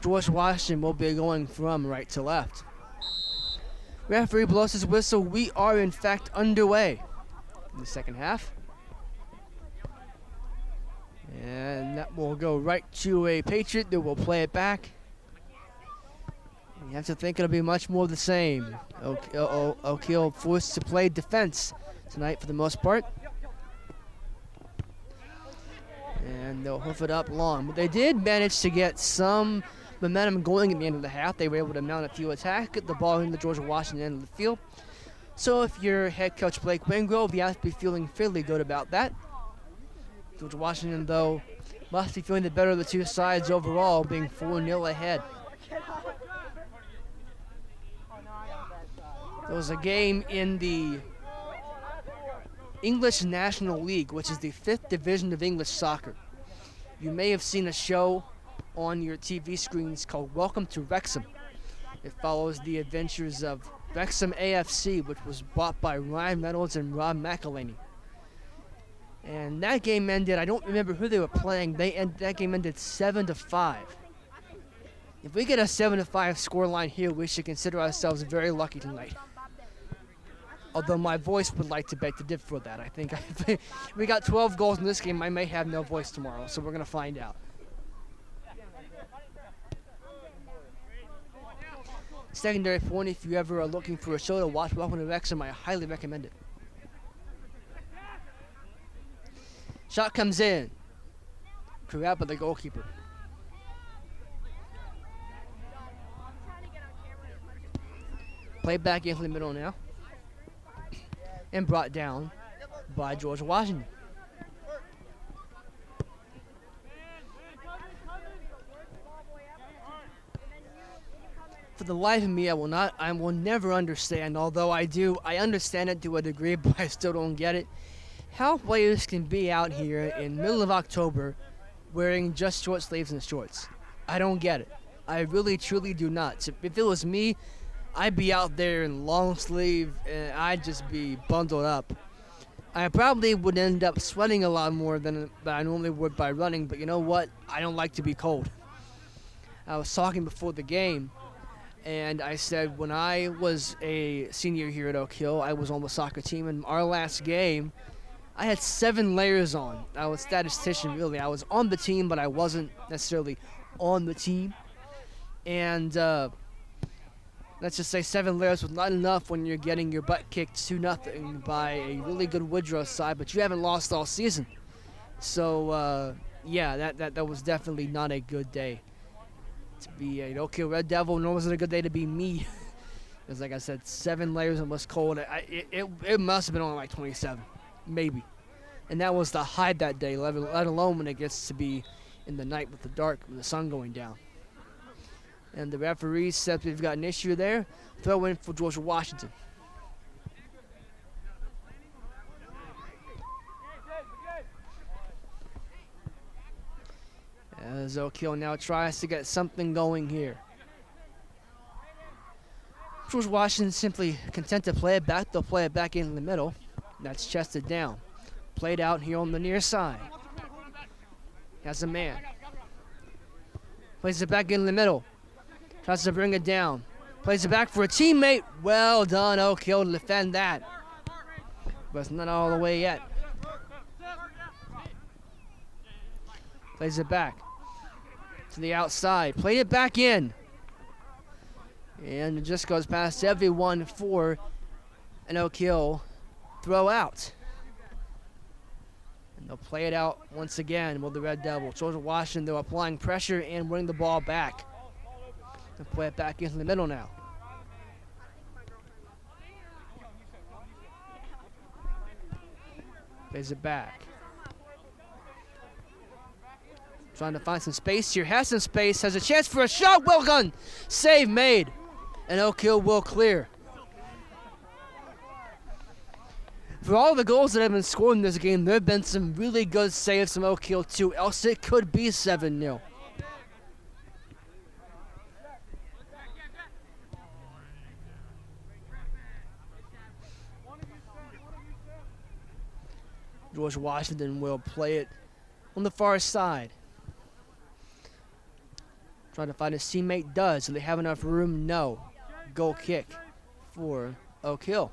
George Washington will be going from right to left. Referee blows his whistle. We are in fact underway in the second half. And that will go right to a Patriot that will play it back. You have to think it'll be much more the same. Oak Hill forced to play defense tonight for the most part. And they'll hoof it up long. But they did manage to get some momentum going at the end of the half. They were able to mount a few attacks, get the ball in the George Washington end of the field. So if you're head coach Blake Wingrove, you have to be feeling fairly good about that. George Washington, though, must be feeling the better of the two sides overall, being 4-0 ahead. There was a game in the English National League, which is the 5th division of English soccer. You may have seen a show on your TV screens called Welcome to Wrexham. It follows the adventures of Wrexham AFC, which was bought by Ryan Reynolds and Rob McElhenney. And that game ended, I don't remember who they were playing, that game ended 7-5. If we get a 7-5 scoreline here, we should consider ourselves very lucky tonight. Although my voice would like to beg to differ for that. I think if we got 12 goals in this game, I may have no voice tomorrow, so we're going to find out. Secondary point, if you ever are looking for a show to watch, Welcome to Wrexham, I highly recommend it. Shot comes in. Grab by the goalkeeper. Played back into the middle now. And brought down by George Washington. For the life of me, I will never understand, although I understand it to a degree, but I still don't get it, how players can be out here in middle of October wearing just short sleeves and shorts. I don't get it. I really, truly do not. If it was me, I'd be out there in long sleeve and I'd just be bundled up. I probably would end up sweating a lot more than I normally would by running, but you know what? I don't like to be cold. I was talking before the game, and I said when I was a senior here at Oak Hill, I was on the soccer team, and our last game, I had 7 layers on. I was a statistician, really. I was on the team, but I wasn't necessarily on the team. And let's just say 7 layers was not enough when you're getting your butt kicked 2-0 by a really good Woodrow side, but you haven't lost all season. So, yeah, that was definitely not a good day to be an Oak Hill Red Devil, nor was it a good day to be me. Because, like I said, 7 layers and was cold. It must have been only like 27, maybe. And that was the high that day, let alone when it gets to be in the night with the dark, with the sun going down. And the referee said we've got an issue there. Throw in for George Washington. As Oak Hill now tries to get something going here. George Washington simply content to play it back. They'll play it back in the middle. That's chested down. Played out here on the near side. Has a man. Plays it back in the middle. Tries to bring it down. Plays it back for a teammate. Well done, Oak Hill, to defend that. But it's not all the way yet. Plays it back to the outside. Played it back in. And it just goes past everyone for an Oak Hill throw out. And they'll play it out once again with the Red Devils. George Washington, though, applying pressure and winning the ball back. They'll play it back into the middle now. Plays it back. Trying to find some space here. Has some space. Has a chance for a shot. Well done. Save made. And Oak Hill will clear. For all the goals that have been scored in this game, there have been some really good saves from Oak Hill too. Else it could be 7-0. George Washington will play it on the far side. Trying to find his teammate. Does. Do they have enough room? No. Goal kick for Oak Hill.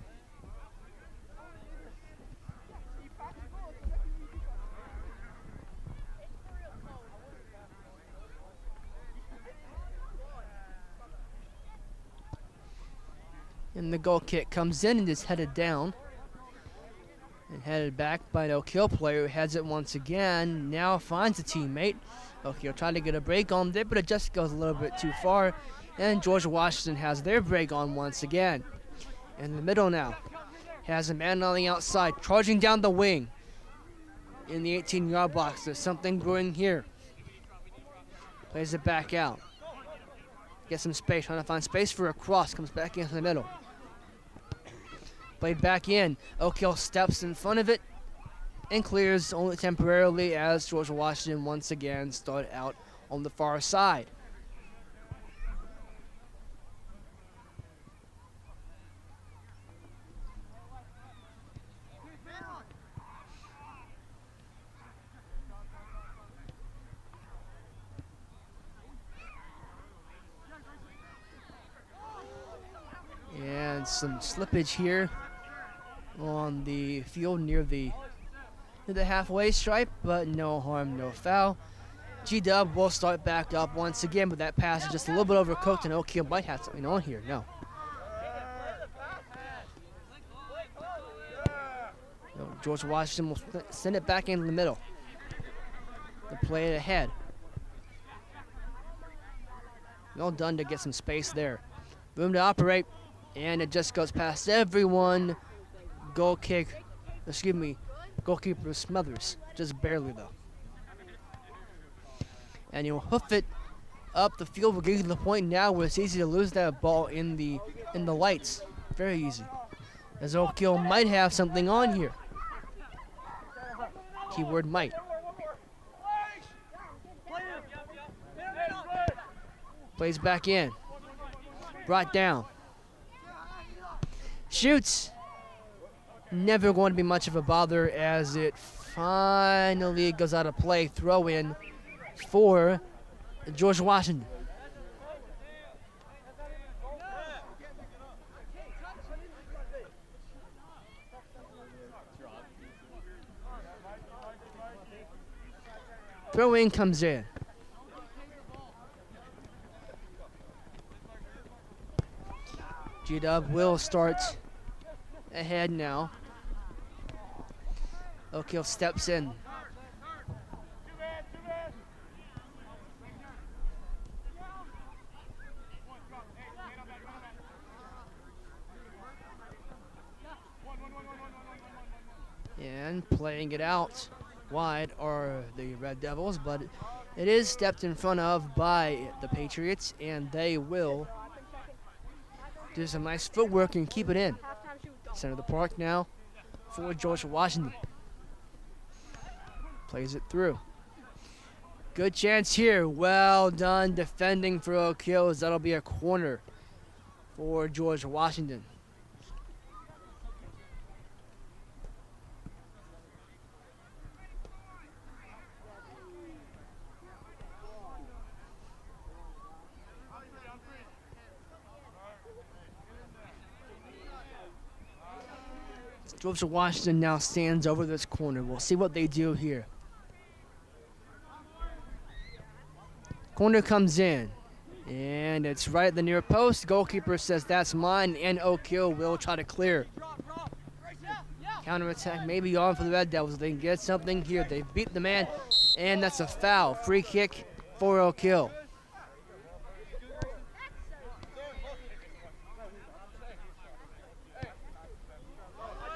And the goal kick comes in and is headed down. And headed back by an Oak Hill player who heads it once again. Now finds a teammate. Oak Hill trying to get a break on there, but it just goes a little bit too far. And George Washington has their break on once again. In the middle now. Has a man on the outside, charging down the wing. In the 18-yard box. There's something brewing here. Plays it back out. Gets some space, trying to find space for a cross. Comes back into the middle. Played back in. Oak Hill steps in front of it and clears only temporarily as George Washington once again started out on the far side. And some slippage here on the field near the halfway stripe, but no harm, no foul. G-Dub will start back up once again, but that pass is just a little bit overcooked, and Oak Hill might have something on here. No. No, George Washington will send it back into the middle. To play it ahead. Well done to get some space there. Room to operate, and it just goes past everyone. Goal kick, goalkeeper Smothers, just barely though. And you'll hoof it up the field. We're getting to the point now where it's easy to lose that ball in the lights. Very easy. As Oak Hill might have something on here. Keyword might. Plays back in. Brought down. Shoots. Never going to be much of a bother as it finally goes out of play. Throw in for George Washington. Throw in comes in. G-Dub will start ahead now. Oak Hill steps in. And playing it out wide are the Red Devils, but it is stepped in front of by the Patriots, and they will do some nice footwork and keep it in. Center of the park now for George Washington. Plays it through. Good chance here. Well done defending for Oak Hill, as that'll be a corner for George Washington. George Washington now stands over this corner. We'll see what they do here. Corner comes in, and it's right at the near post. Goalkeeper says that's mine, and Oak Hill will try to clear. Counterattack may be on for the Red Devils. They can get something here. They beat the man, and that's a foul. Free kick for Oak Hill.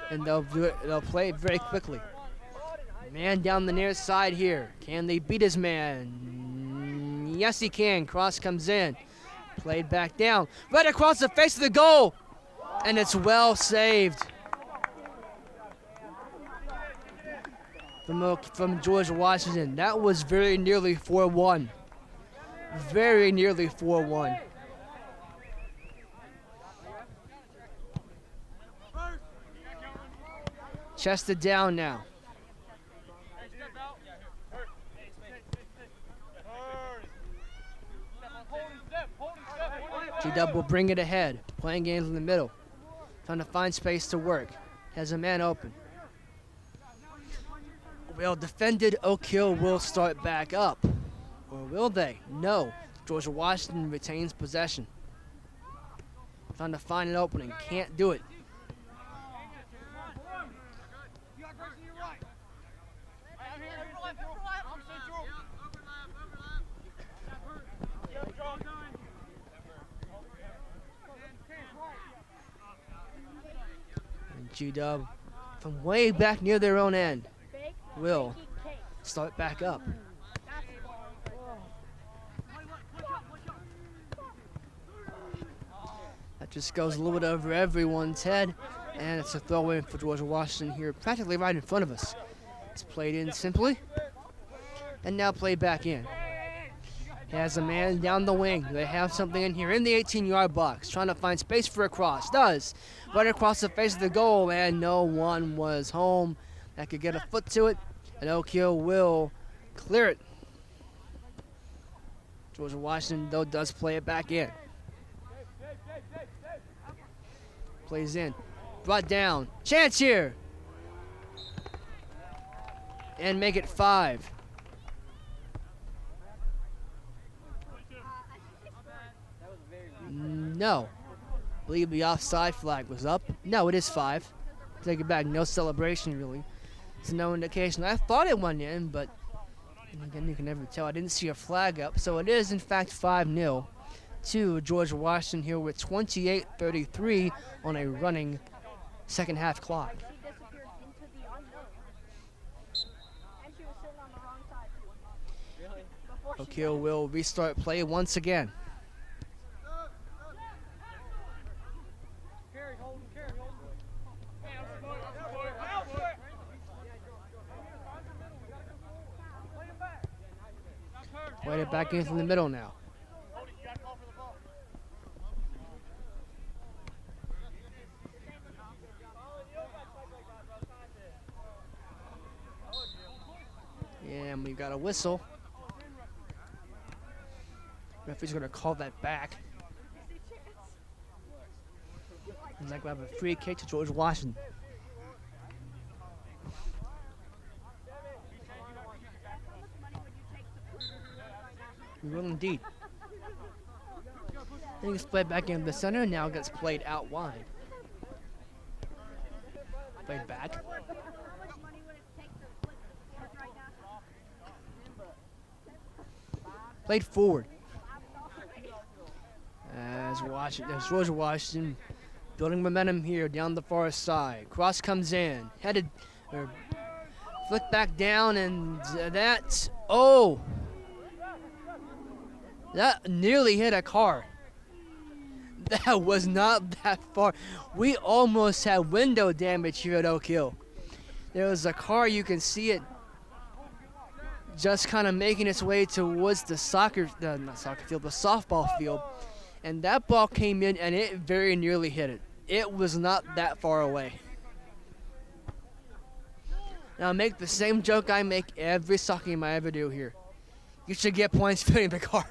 And they'll do it. They'll play it very quickly. Man down the near side here. Can they beat his man? Yes, he can. Cross comes in. Played back down. Right across the face of the goal. And it's well saved. From George Washington. That was very nearly 4-1. Very nearly 4-1. Chested down now. G-Dub will bring it ahead. Playing games in the middle. Trying to find space to work. Has a man open. Well defended. Oak Hill will start back up. Or will they? No. George Washington retains possession. Trying to find an opening. Can't do it. G-Dub from way back near their own end will start back up. That just goes a little bit over everyone's head, and it's a throw in for George Washington here, practically right in front of us. It's played in simply, and now played back in. Has a man down the wing. They have something in here in the 18-yard box, trying to find space for a cross. Does. Right across the face of the goal, and no one was home that could get a foot to it, and Oak Hill will clear it. George Washington, though, does play it back in. Plays in. Brought down. Chance here. And make it 5. No. I believe the offside flag was up. No, it is 5. Take it back. No celebration, really. It's no indication. I thought it went in, but again, you can never tell. I didn't see a flag up. So it is, in fact, 5-0 to George Washington here with 28:33 on a running second half clock. Oak Hill will restart play once again. Played it back into the middle now. And we've got a whistle. Referee's going to call that back. And like we have a free kick to George Washington. We will indeed. I think it's played back in the center, now gets played out wide. Played back. Played forward. As George Washington building momentum here down the far side. Cross comes in. Headed, or flicked back down, and that, oh! That nearly hit a car. That was not that far. We almost had window damage here at Oak Hill. There was a car, you can see it just kind of making its way towards the the softball field. And that ball came in and it very nearly hit it. It was not that far away. Now I make the same joke I make every soccer game I ever do here. You should get points for hitting the car.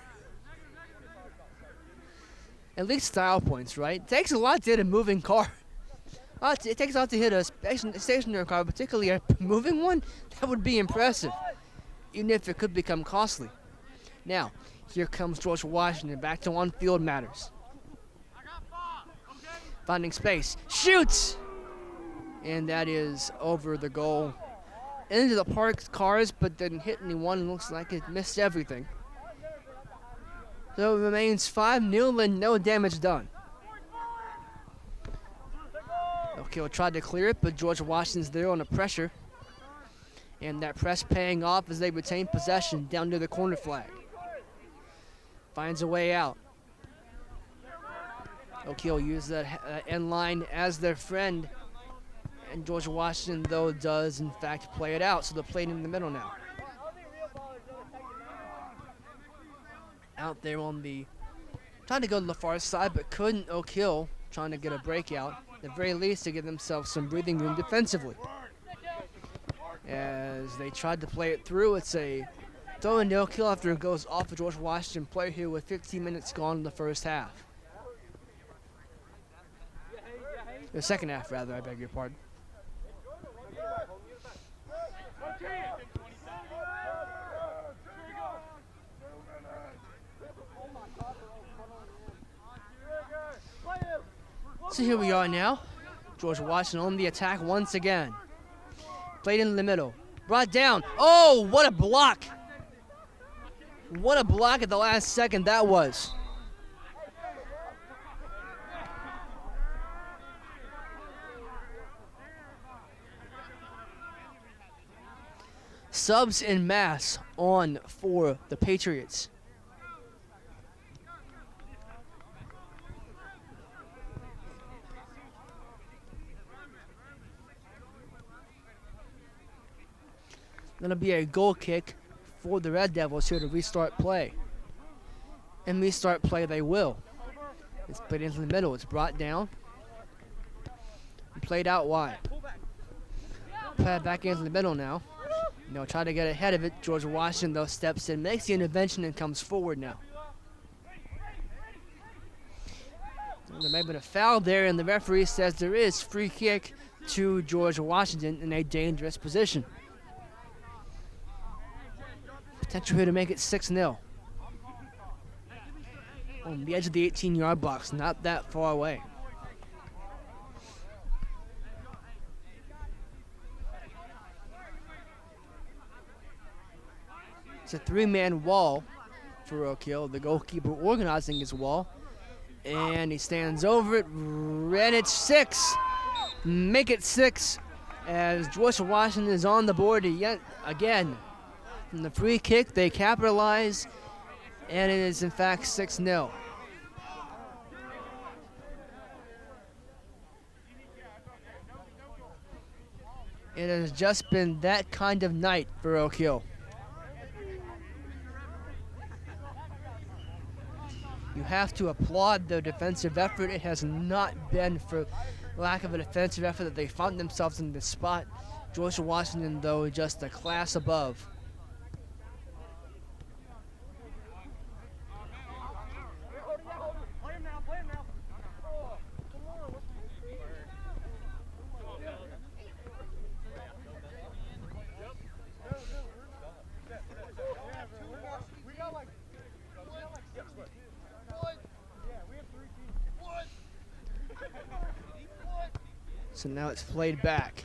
At least style points, right? It takes a lot to hit a moving car. It takes a lot to hit a stationary car, particularly a moving one. That would be impressive, even if it could become costly. Now, here comes George Washington back to on-field matters. Finding space, shoots! And that is over the goal. Into the parked cars, but didn't hit anyone. Looks like it missed everything. So it remains 5-0 and no damage done. O'Keel tried to clear it, but George Washington's there on the pressure. And that press paying off as they retain possession down to the corner flag. Finds a way out. O'Keel uses that end line as their friend. And George Washington, though, does in fact play it out. So they're playing in the middle now. Out there on the... Trying to go to the far side, but couldn't. O'Keel trying to get a breakout. At the very least to give themselves some breathing room defensively. As they tried to play it through, it's a throw in O'Keel after it goes off of George Washington play here with 15 minutes gone in the first half. The second half, rather, I beg your pardon. So here we are now. George Washington on the attack once again. Played in the middle. Brought down. Oh, what a block. What a block at the last second that was. Subs en masse on for the Patriots. Going to be a goal kick for the Red Devils here to restart play. And restart play they will. It's played into the middle. It's brought down. And played out wide. Play it back into the middle now. They'll try to get ahead of it. George Washington, though, steps in, makes the intervention, and comes forward now. And there may have been a foul there, and the referee says there is free kick to George Washington in a dangerous position. Potential here to make it 6-0. On the edge of the 18-yard box, not that far away. It's a three-man wall for O'Keel. The goalkeeper organizing his wall. And he stands over it. And it's 6. Make it 6 as George Washington is on the board yet again. From the free kick, they capitalize. And it is, in fact, 6-0. It has just been that kind of night for O'Keel. You have to applaud their defensive effort. It has not been for lack of a defensive effort that they found themselves in this spot. George Washington, though, just a class above. So now it's played back.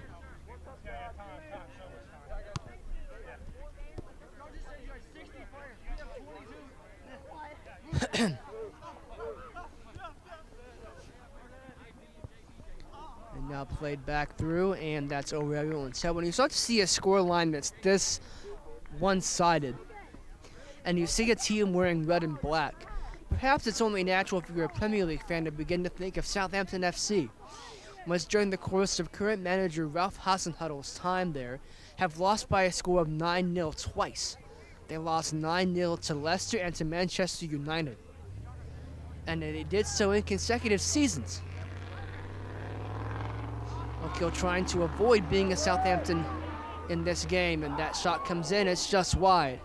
And now played back through, and that's over everyone's head. When you start to see a score line that's this one-sided, and you see a team wearing red and black, perhaps it's only natural if you're a Premier League fan to begin to think of Southampton FC. Was during the course of current manager Ralph Hasenhuttle's time there, have lost by a score of 9-0 twice. They lost 9-0 to Leicester and to Manchester United. And they did so in consecutive seasons. O'Keel trying to avoid being a Southampton in this game, and that shot comes in, it's just wide.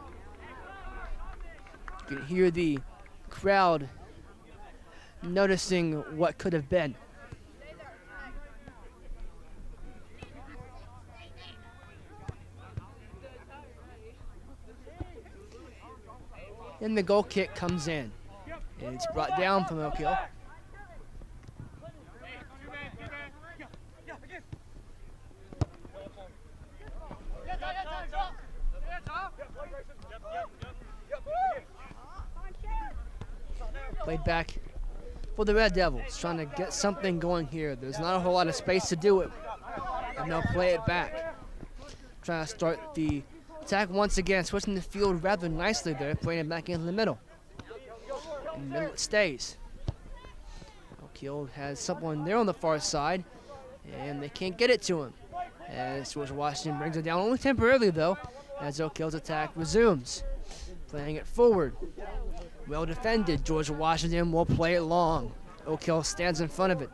You can hear the crowd noticing what could have been. And the goal kick comes in. And it's brought down from Oak Hill. Played back for the Red Devils, trying to get something going here. There's not a whole lot of space to do it. And they'll play it back. Trying to start the attack once again, switching the field rather nicely there, playing it back into the middle. In the middle it stays. Oak Hill has someone there on the far side, and they can't get it to him. As George Washington brings it down, only temporarily though, as Oak Hill's attack resumes. Playing it forward. Well defended. George Washington will play it long. Oak Hill stands in front of it.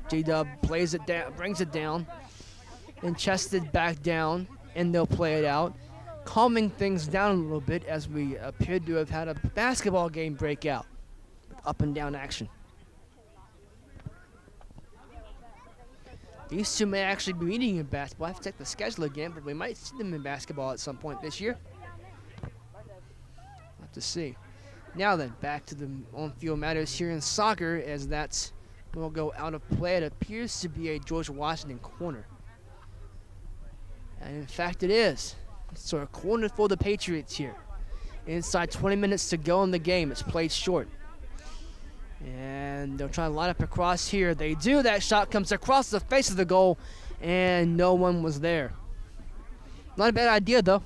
J-Dub plays it down, brings it down, and chested back down, and they'll play it out, calming things down a little bit as we appear to have had a basketball game break out with up and down action. These two may actually be meeting in basketball. I have to check the schedule again, but we might see them in basketball at some point this year. We'll have to see. Now then, back to the on-field matters here in soccer, as that's will go out of play. It appears to be a George Washington corner. And in fact it is. So a corner for the Patriots here. Inside 20 minutes to go in the game. It's played short. And they'll try to line up across here. They do. That shot comes across the face of the goal, and no one was there. Not a bad idea, though.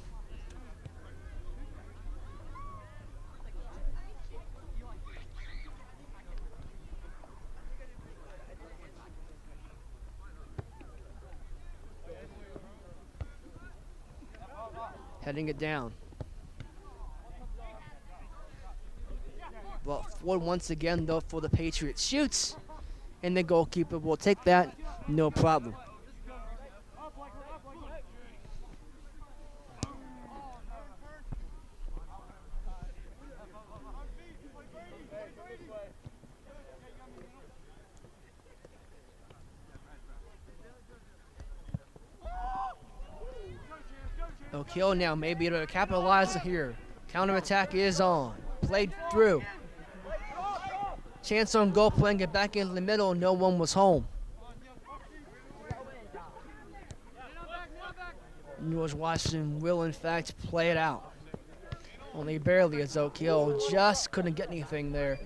Heading it down. Well, forward once again, though, for the Patriots. Shoots, and the goalkeeper will take that, no problem. Oak Hill now may be able to capitalize here. Counterattack is on. Played through. Chance on goal, playing it back into the middle. No one was home. George Washington will, in fact, play it out. Only barely, as Oak Hill just couldn't get anything there.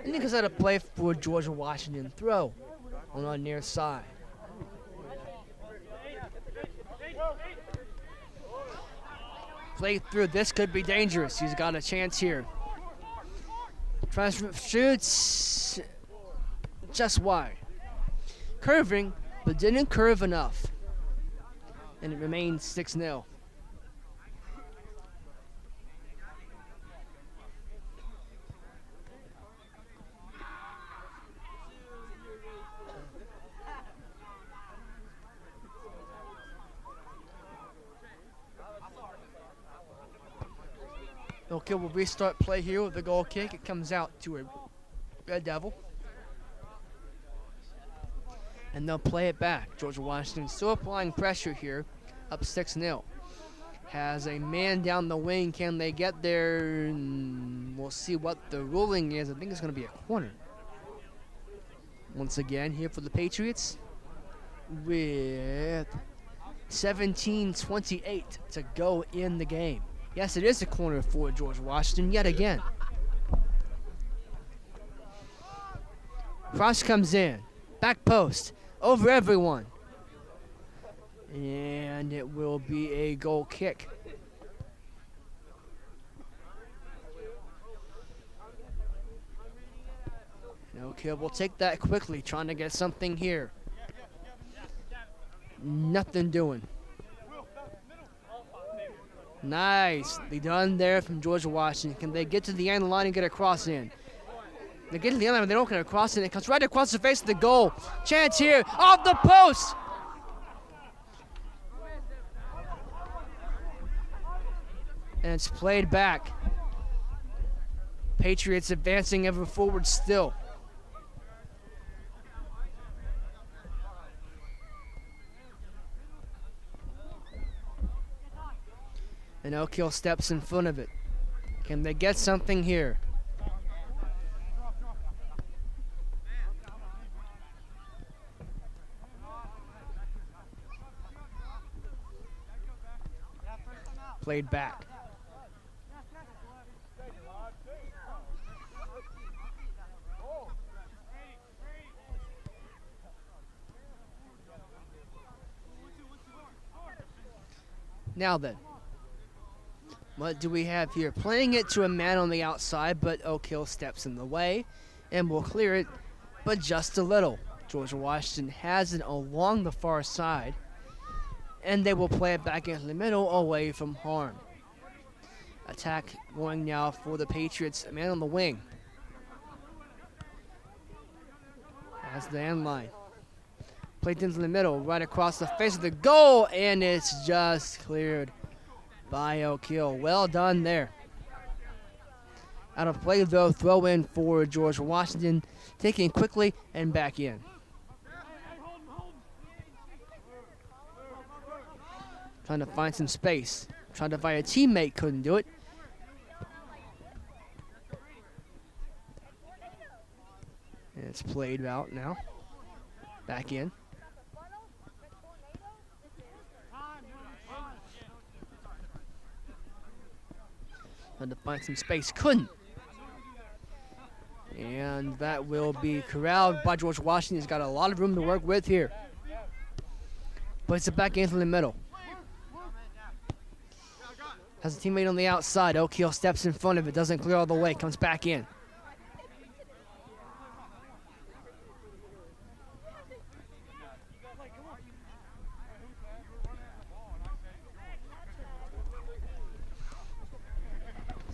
And because had a play for George Washington throw on our near side. Play through. This could be dangerous. He's got a chance here. Shoots just wide. Curving, but didn't curve enough. And it remains 6-0. Oak Hill will restart play here with the goal kick. It comes out to a Red Devil. And they'll play it back. George Washington still applying pressure here, up 6-0. Has a man down the wing. Can they get there? We'll see what the ruling is. I think it's going to be a corner. Once again, here for the Patriots with 17:28 to go in the game. Yes, it is a corner for George Washington yet again. Cross comes in. Back post. Over everyone. And it will be a goal kick. And Oak Hill will take that quickly, trying to get something here. Nothing doing. Nicely done there from George Washington. Can they get to the end line and get a cross in? They get to the end line, but they don't get a cross in. It comes right across the face of the goal. Chance here, off the post! And it's played back. Patriots advancing ever forward still. And Oak Hill steps in front of it. Can they get something here? Played back. Now then, what do we have here? Playing it to a man on the outside, but Oak Hill steps in the way and will clear it, but just a little. George Washington has it along the far side, and they will play it back into the middle away from harm. Attack going now for the Patriots, a man on the wing. That's the end line. Played into the middle, right across the face of the goal, and it's just cleared by Oak Hill. Well done there. Out of play, though, throw in for George Washington, taking quickly and back in. Trying to find some space. Trying to find a teammate, couldn't do it. And it's played out now. Back in. Trying to find some space, couldn't. And that will be corralled by George Washington. He's got a lot of room to work with here. Plays it back into the middle. Has a teammate on the outside. Oak Hill steps in front of it. Doesn't clear all the way. Comes back in.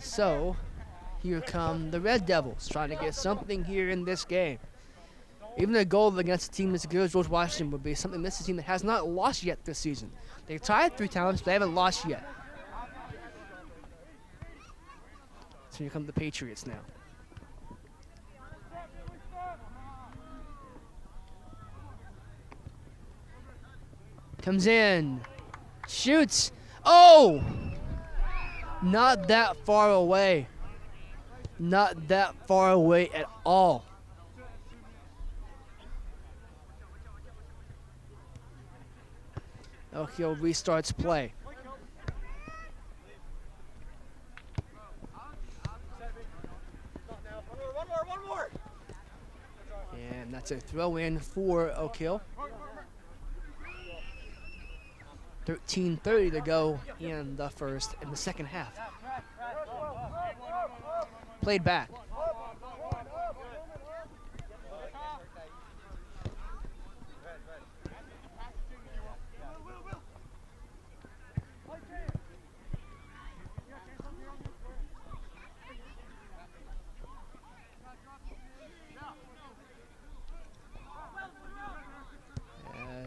So, here come the Red Devils, trying to get something here in this game. Even a goal against a team as good as George Washington would be something this is a team that has not lost yet this season. They've tied 3 times, but they haven't lost yet. So here come the Patriots now. Comes in, shoots, oh! Not that far away. Not that far away at all. Oak Hill restarts play. One more. And that's a throw in for Oak Hill. 13:30 to go in the second half. Played back.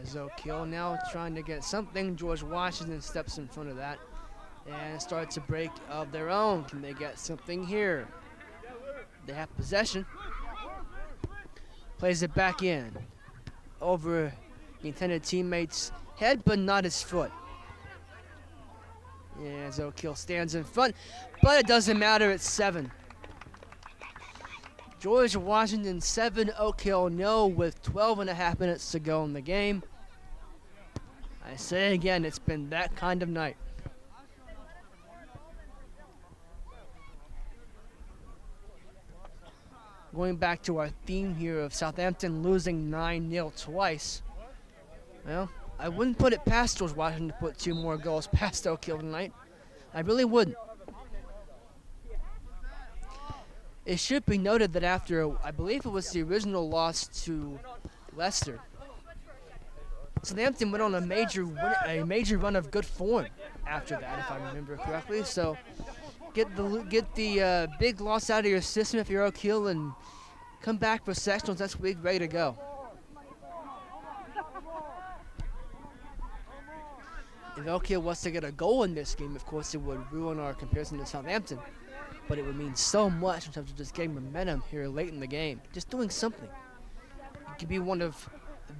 As Oak Hill now trying to get something. George Washington steps in front of that and starts a break of their own. Can they get something here? They have possession. Plays it back in. Over the intended teammate's head, but not his foot. As Oak Hill stands in front, but it doesn't matter, it's 7. George Washington 7, Oak Hill no, with 12.5 minutes to go in the game. I say again, it's been that kind of night. Going back to our theme here of Southampton losing 9-0 twice. Well, I wouldn't put it past George Washington to put 2 more goals past Oak Hill tonight. I really wouldn't. It should be noted that after, I believe it was the original loss to Leicester, Southampton went on a major run of good form after that, if I remember correctly. So get the big loss out of your system if you're Oak Hill and come back for sectionals next week ready to go. If Oak Hill was to get a goal in this game, of course, it would ruin our comparison to Southampton. But it would mean so much in terms of just getting momentum here late in the game. Just doing something. It could be one of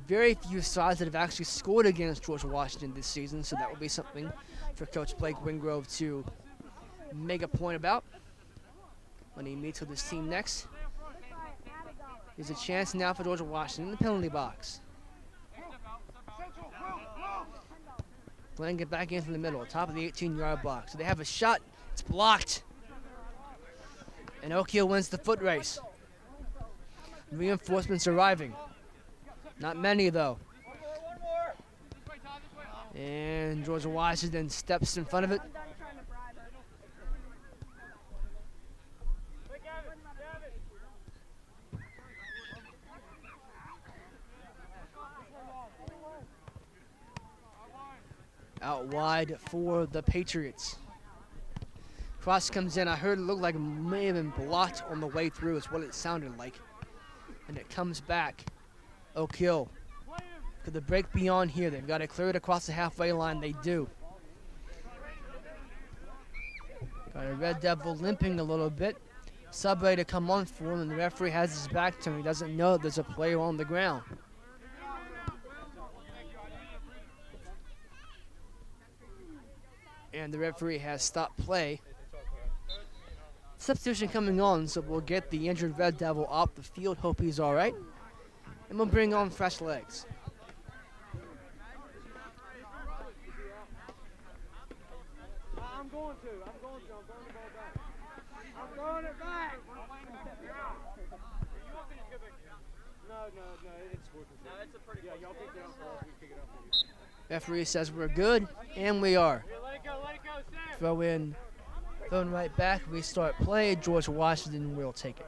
very few sides that have actually scored against George Washington this season, so that will be something for Coach Blake Wingrove to make a point about. when he meets with his team next. There's a chance now for Georgia Washington in the penalty box. Playing it back into the middle, top of the 18-yard box. So they have a shot. It's blocked. And Oak Hill wins the foot race. Reinforcements arriving. Not many, though. And Georgia Washington steps in front of it. Out wide for the Patriots. Cross comes in. I heard it looked like it may have been blocked on the way through, is what it sounded like. And it comes back. Oak Hill. Could the break be on here? They've got to clear it across the halfway line. They do. Got a Red Devil limping a little bit. Sub ready to come on for him, and the referee has his back to him. He doesn't know that there's a player on the ground. And the referee has stopped play. Substitution coming on, so we'll get the injured Red Devil off the field. Hope he's all right. And we'll bring on fresh legs. I'm going to the ball back. I'm throwing it back. No, it's working. No, it's a pretty good. Yeah, y'all pick it up for us. We pick it up for you. Referee says we're good, and we are. Here, let it go, Sam. Throwing right back, restart play. George Washington will take it.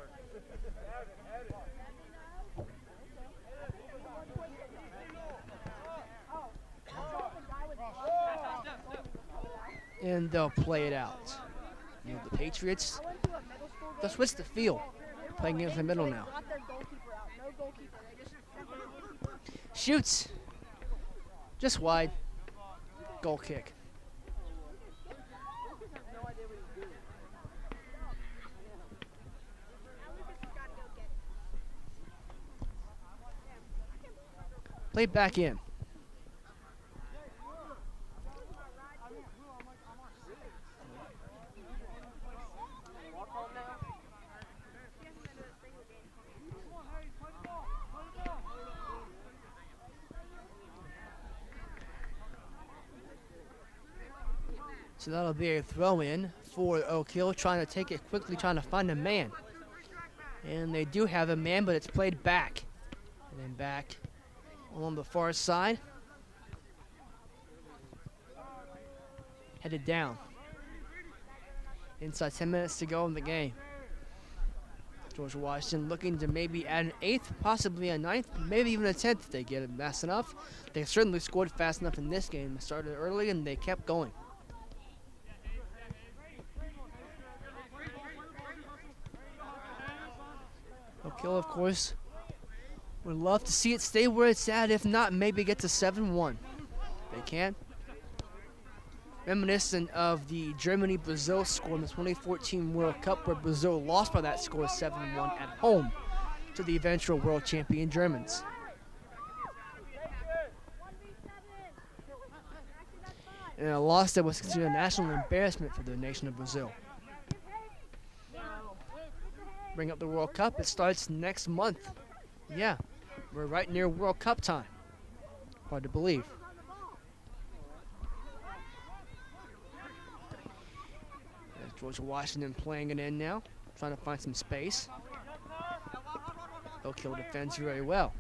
And they'll play it out. You know, the Patriots, they'll switch the field. Playing in the middle now. Shoots. Just wide. Goal kick. Played back in. So that'll be a throw-in for Oak Hill, trying to take it quickly, trying to find a man. And they do have a man, but it's played back. And then back on the far side. Headed down. Inside 10 minutes to go in the game. George Washington looking to maybe add an 8th, possibly a 9th, maybe even a 10th if they get it fast enough. They certainly scored fast enough in this game. They started early and they kept going. Oak Hill, of course, would love to see it stay where it's at. If not, maybe get to 7-1. They can. Reminiscent of the Germany-Brazil score in the 2014 World Cup, where Brazil lost by that score 7-1 at home to the eventual world champion Germans. And a loss that was considered a national embarrassment for the nation of Brazil. Bring up the World Cup. It starts next month. Yeah, we're right near World Cup time. Hard to believe. There's George Washington playing it in now, trying to find some space. Oak Hill defends very well.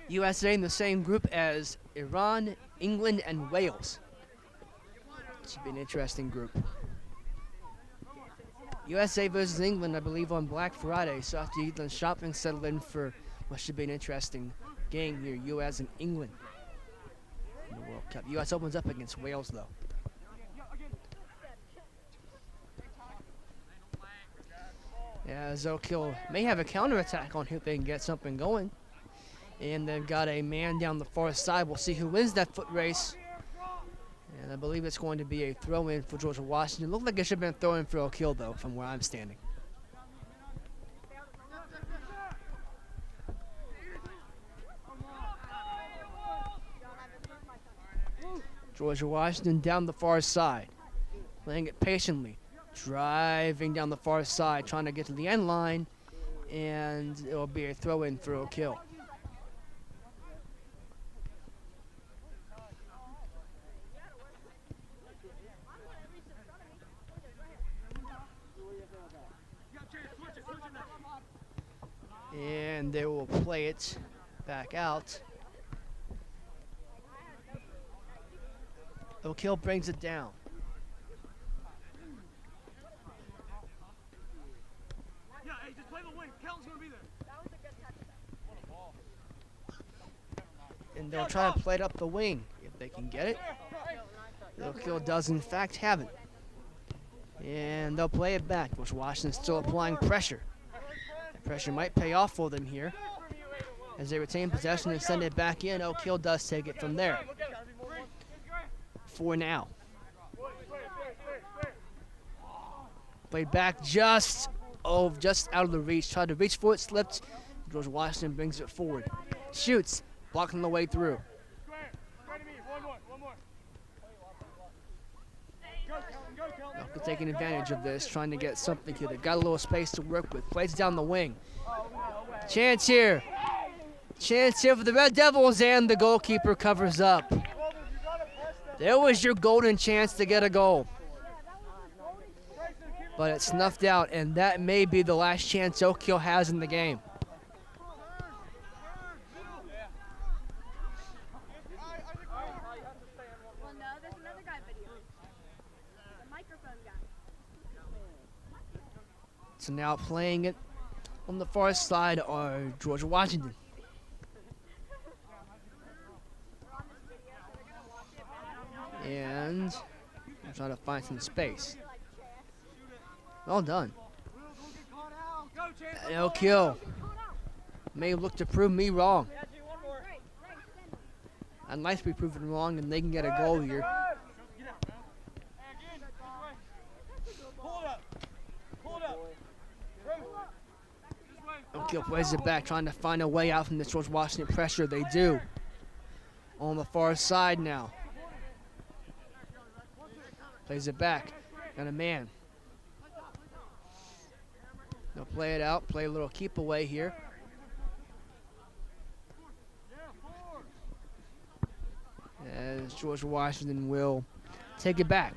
USA in the same group as Iran, England, and Wales. Should be an interesting group. USA versus England, I believe, on Black Friday. So after you get done shopping, settle in for what should be an interesting game here, U.S. and England in the World Cup. U.S. opens up against Wales, though. As Oak Hill may have a counterattack on here if they can get something going. And they've got a man down the far side. We'll see who wins that foot race. And I believe it's going to be a throw-in for Georgia Washington. Looked like it should have been a throw-in for Oak Hill, though, from where I'm standing. Georgia Washington down the far side. Playing it patiently. Driving down the far side, trying to get to the end line, and it will be a throw in for Oak Hill. And they will play it back out. Oak Hill brings it down. Yeah, hey, just play the wing. Kelton's gonna be there. And they'll try to play it up the wing if they can get it. Oak Hill does in fact have it. And they'll play it back, which Washington's still applying pressure. The pressure might pay off for them here. As they retain possession and send it back in, Oak Hill does take it from there. For now. Played back just out of the reach. Tried to reach for it, slipped. George Washington brings it forward. Shoots, blocking the way through. Elko taking advantage of this, trying to get something here. They got a little space to work with. Plays down the wing. Chance here. Chance here for the Red Devils, and the goalkeeper covers up. There was your golden chance to get a goal. But it's snuffed out, and that may be the last chance Oak Hill has in the game. Well, no, there's another guy video. The microphone guy. So now playing it on the far side are George Washington. And I'm trying to find some space. Well done. And Oak Hill may look to prove me wrong. I'd like to be proven wrong and they can get a goal here. Oak Hill plays it back, trying to find a way out from this George Washington pressure. They do. On the far side now. Plays it back. Got a man. They'll play it out, play a little keep away here. As George Washington will take it back.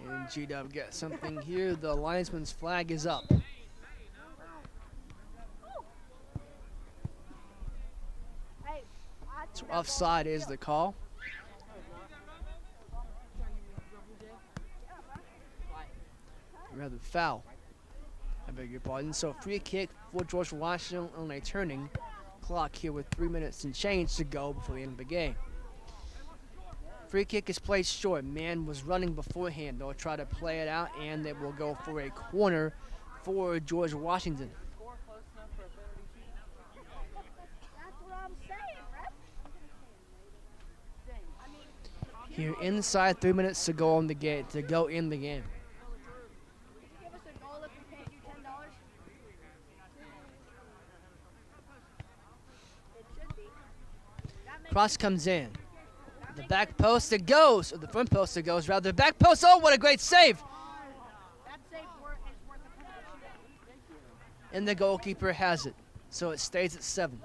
And G-Dub gets something here. The linesman's flag is up. So offside is the call. Rather foul. I beg your pardon. So free kick for George Washington on a turning clock here with 3 minutes and change to go before the end of the game. Free kick is played short. Man was running beforehand. They'll try to play it out, and they will go for a corner for George Washington. Here inside 3 minutes to go on the game, to go in the game. Give us a goal if we paid you $10. It should be. Cross comes in. The back post it goes, or the front post it goes, rather. Back post, oh, what a great save! That save is worth a penalty. And the goalkeeper has it. So it stays at 7.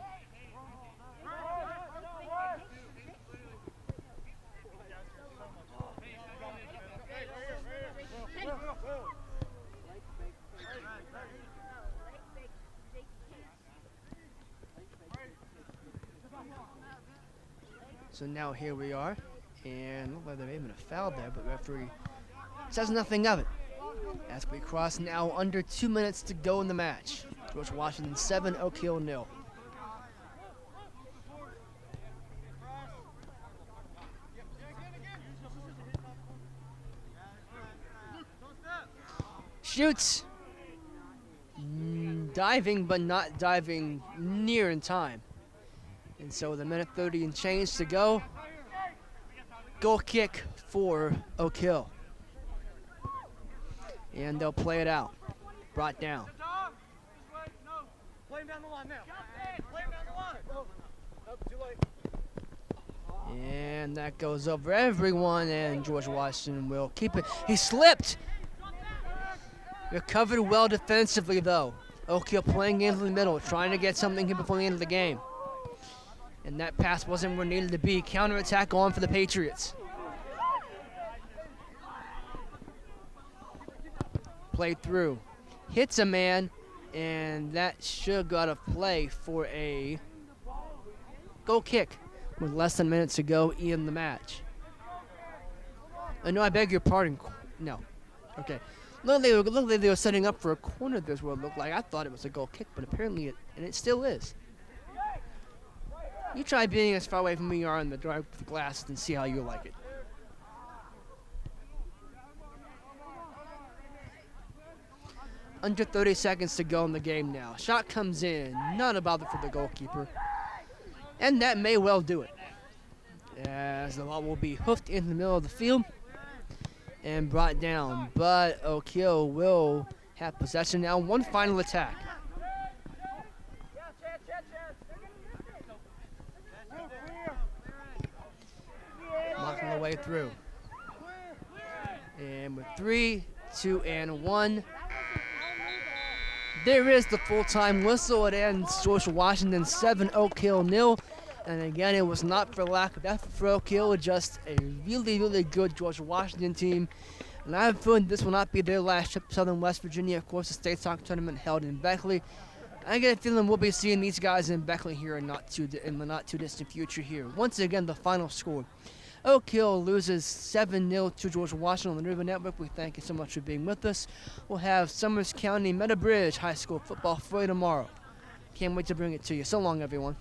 So now here we are, and look like there may have been a foul there, but referee says nothing of it. As we cross now under 2 minutes to go in the match. George Washington 7, Oak Hill 0. Shoots. Diving, but not diving near in time. And so with a minute 30 and change to go, goal kick for Oak Hill. And they'll play it out. Brought down. Play him down the line now. And that goes over everyone, and George Washington will keep it. He slipped! Recovered well defensively, though. Oak Hill playing into the middle, trying to get something here before the end of the game. And that pass wasn't where it needed to be. Counterattack on for the Patriots. Played through. Hits a man, and that should got a play for a goal kick with less than minutes to go in the match. No, I beg your pardon. No. Okay. Looked like they were setting up for a corner. This what it looked like. I thought it was a goal kick, but apparently it still is. You try being as far away from me you are in the drive with the glasses and see how you like it. Under 30 seconds to go in the game now. Shot comes in. Not a bother for the goalkeeper. And that may well do it. As the ball will be hoofed in the middle of the field and brought down. But Oak Hill will have possession now. One final attack. Knocking the way through. And with 3, 2, and 1. There is the full-time whistle. It ends George Washington 7, Oak Hill 0. And again, it was not for lack of effort for Oak Hill, just a really, really good George Washington team. And I have a feeling this will not be their last trip to Southern West Virginia. Of course, the state soccer tournament held in Beckley. I get a feeling we'll be seeing these guys in Beckley here in the not too distant future here. Once again, the final score. Oak Hill loses 7-0 to George Washington on the River Network. We thank you so much for being with us. We'll have Summers County Meadowbridge High School football for you tomorrow. Can't wait to bring it to you. So long, everyone.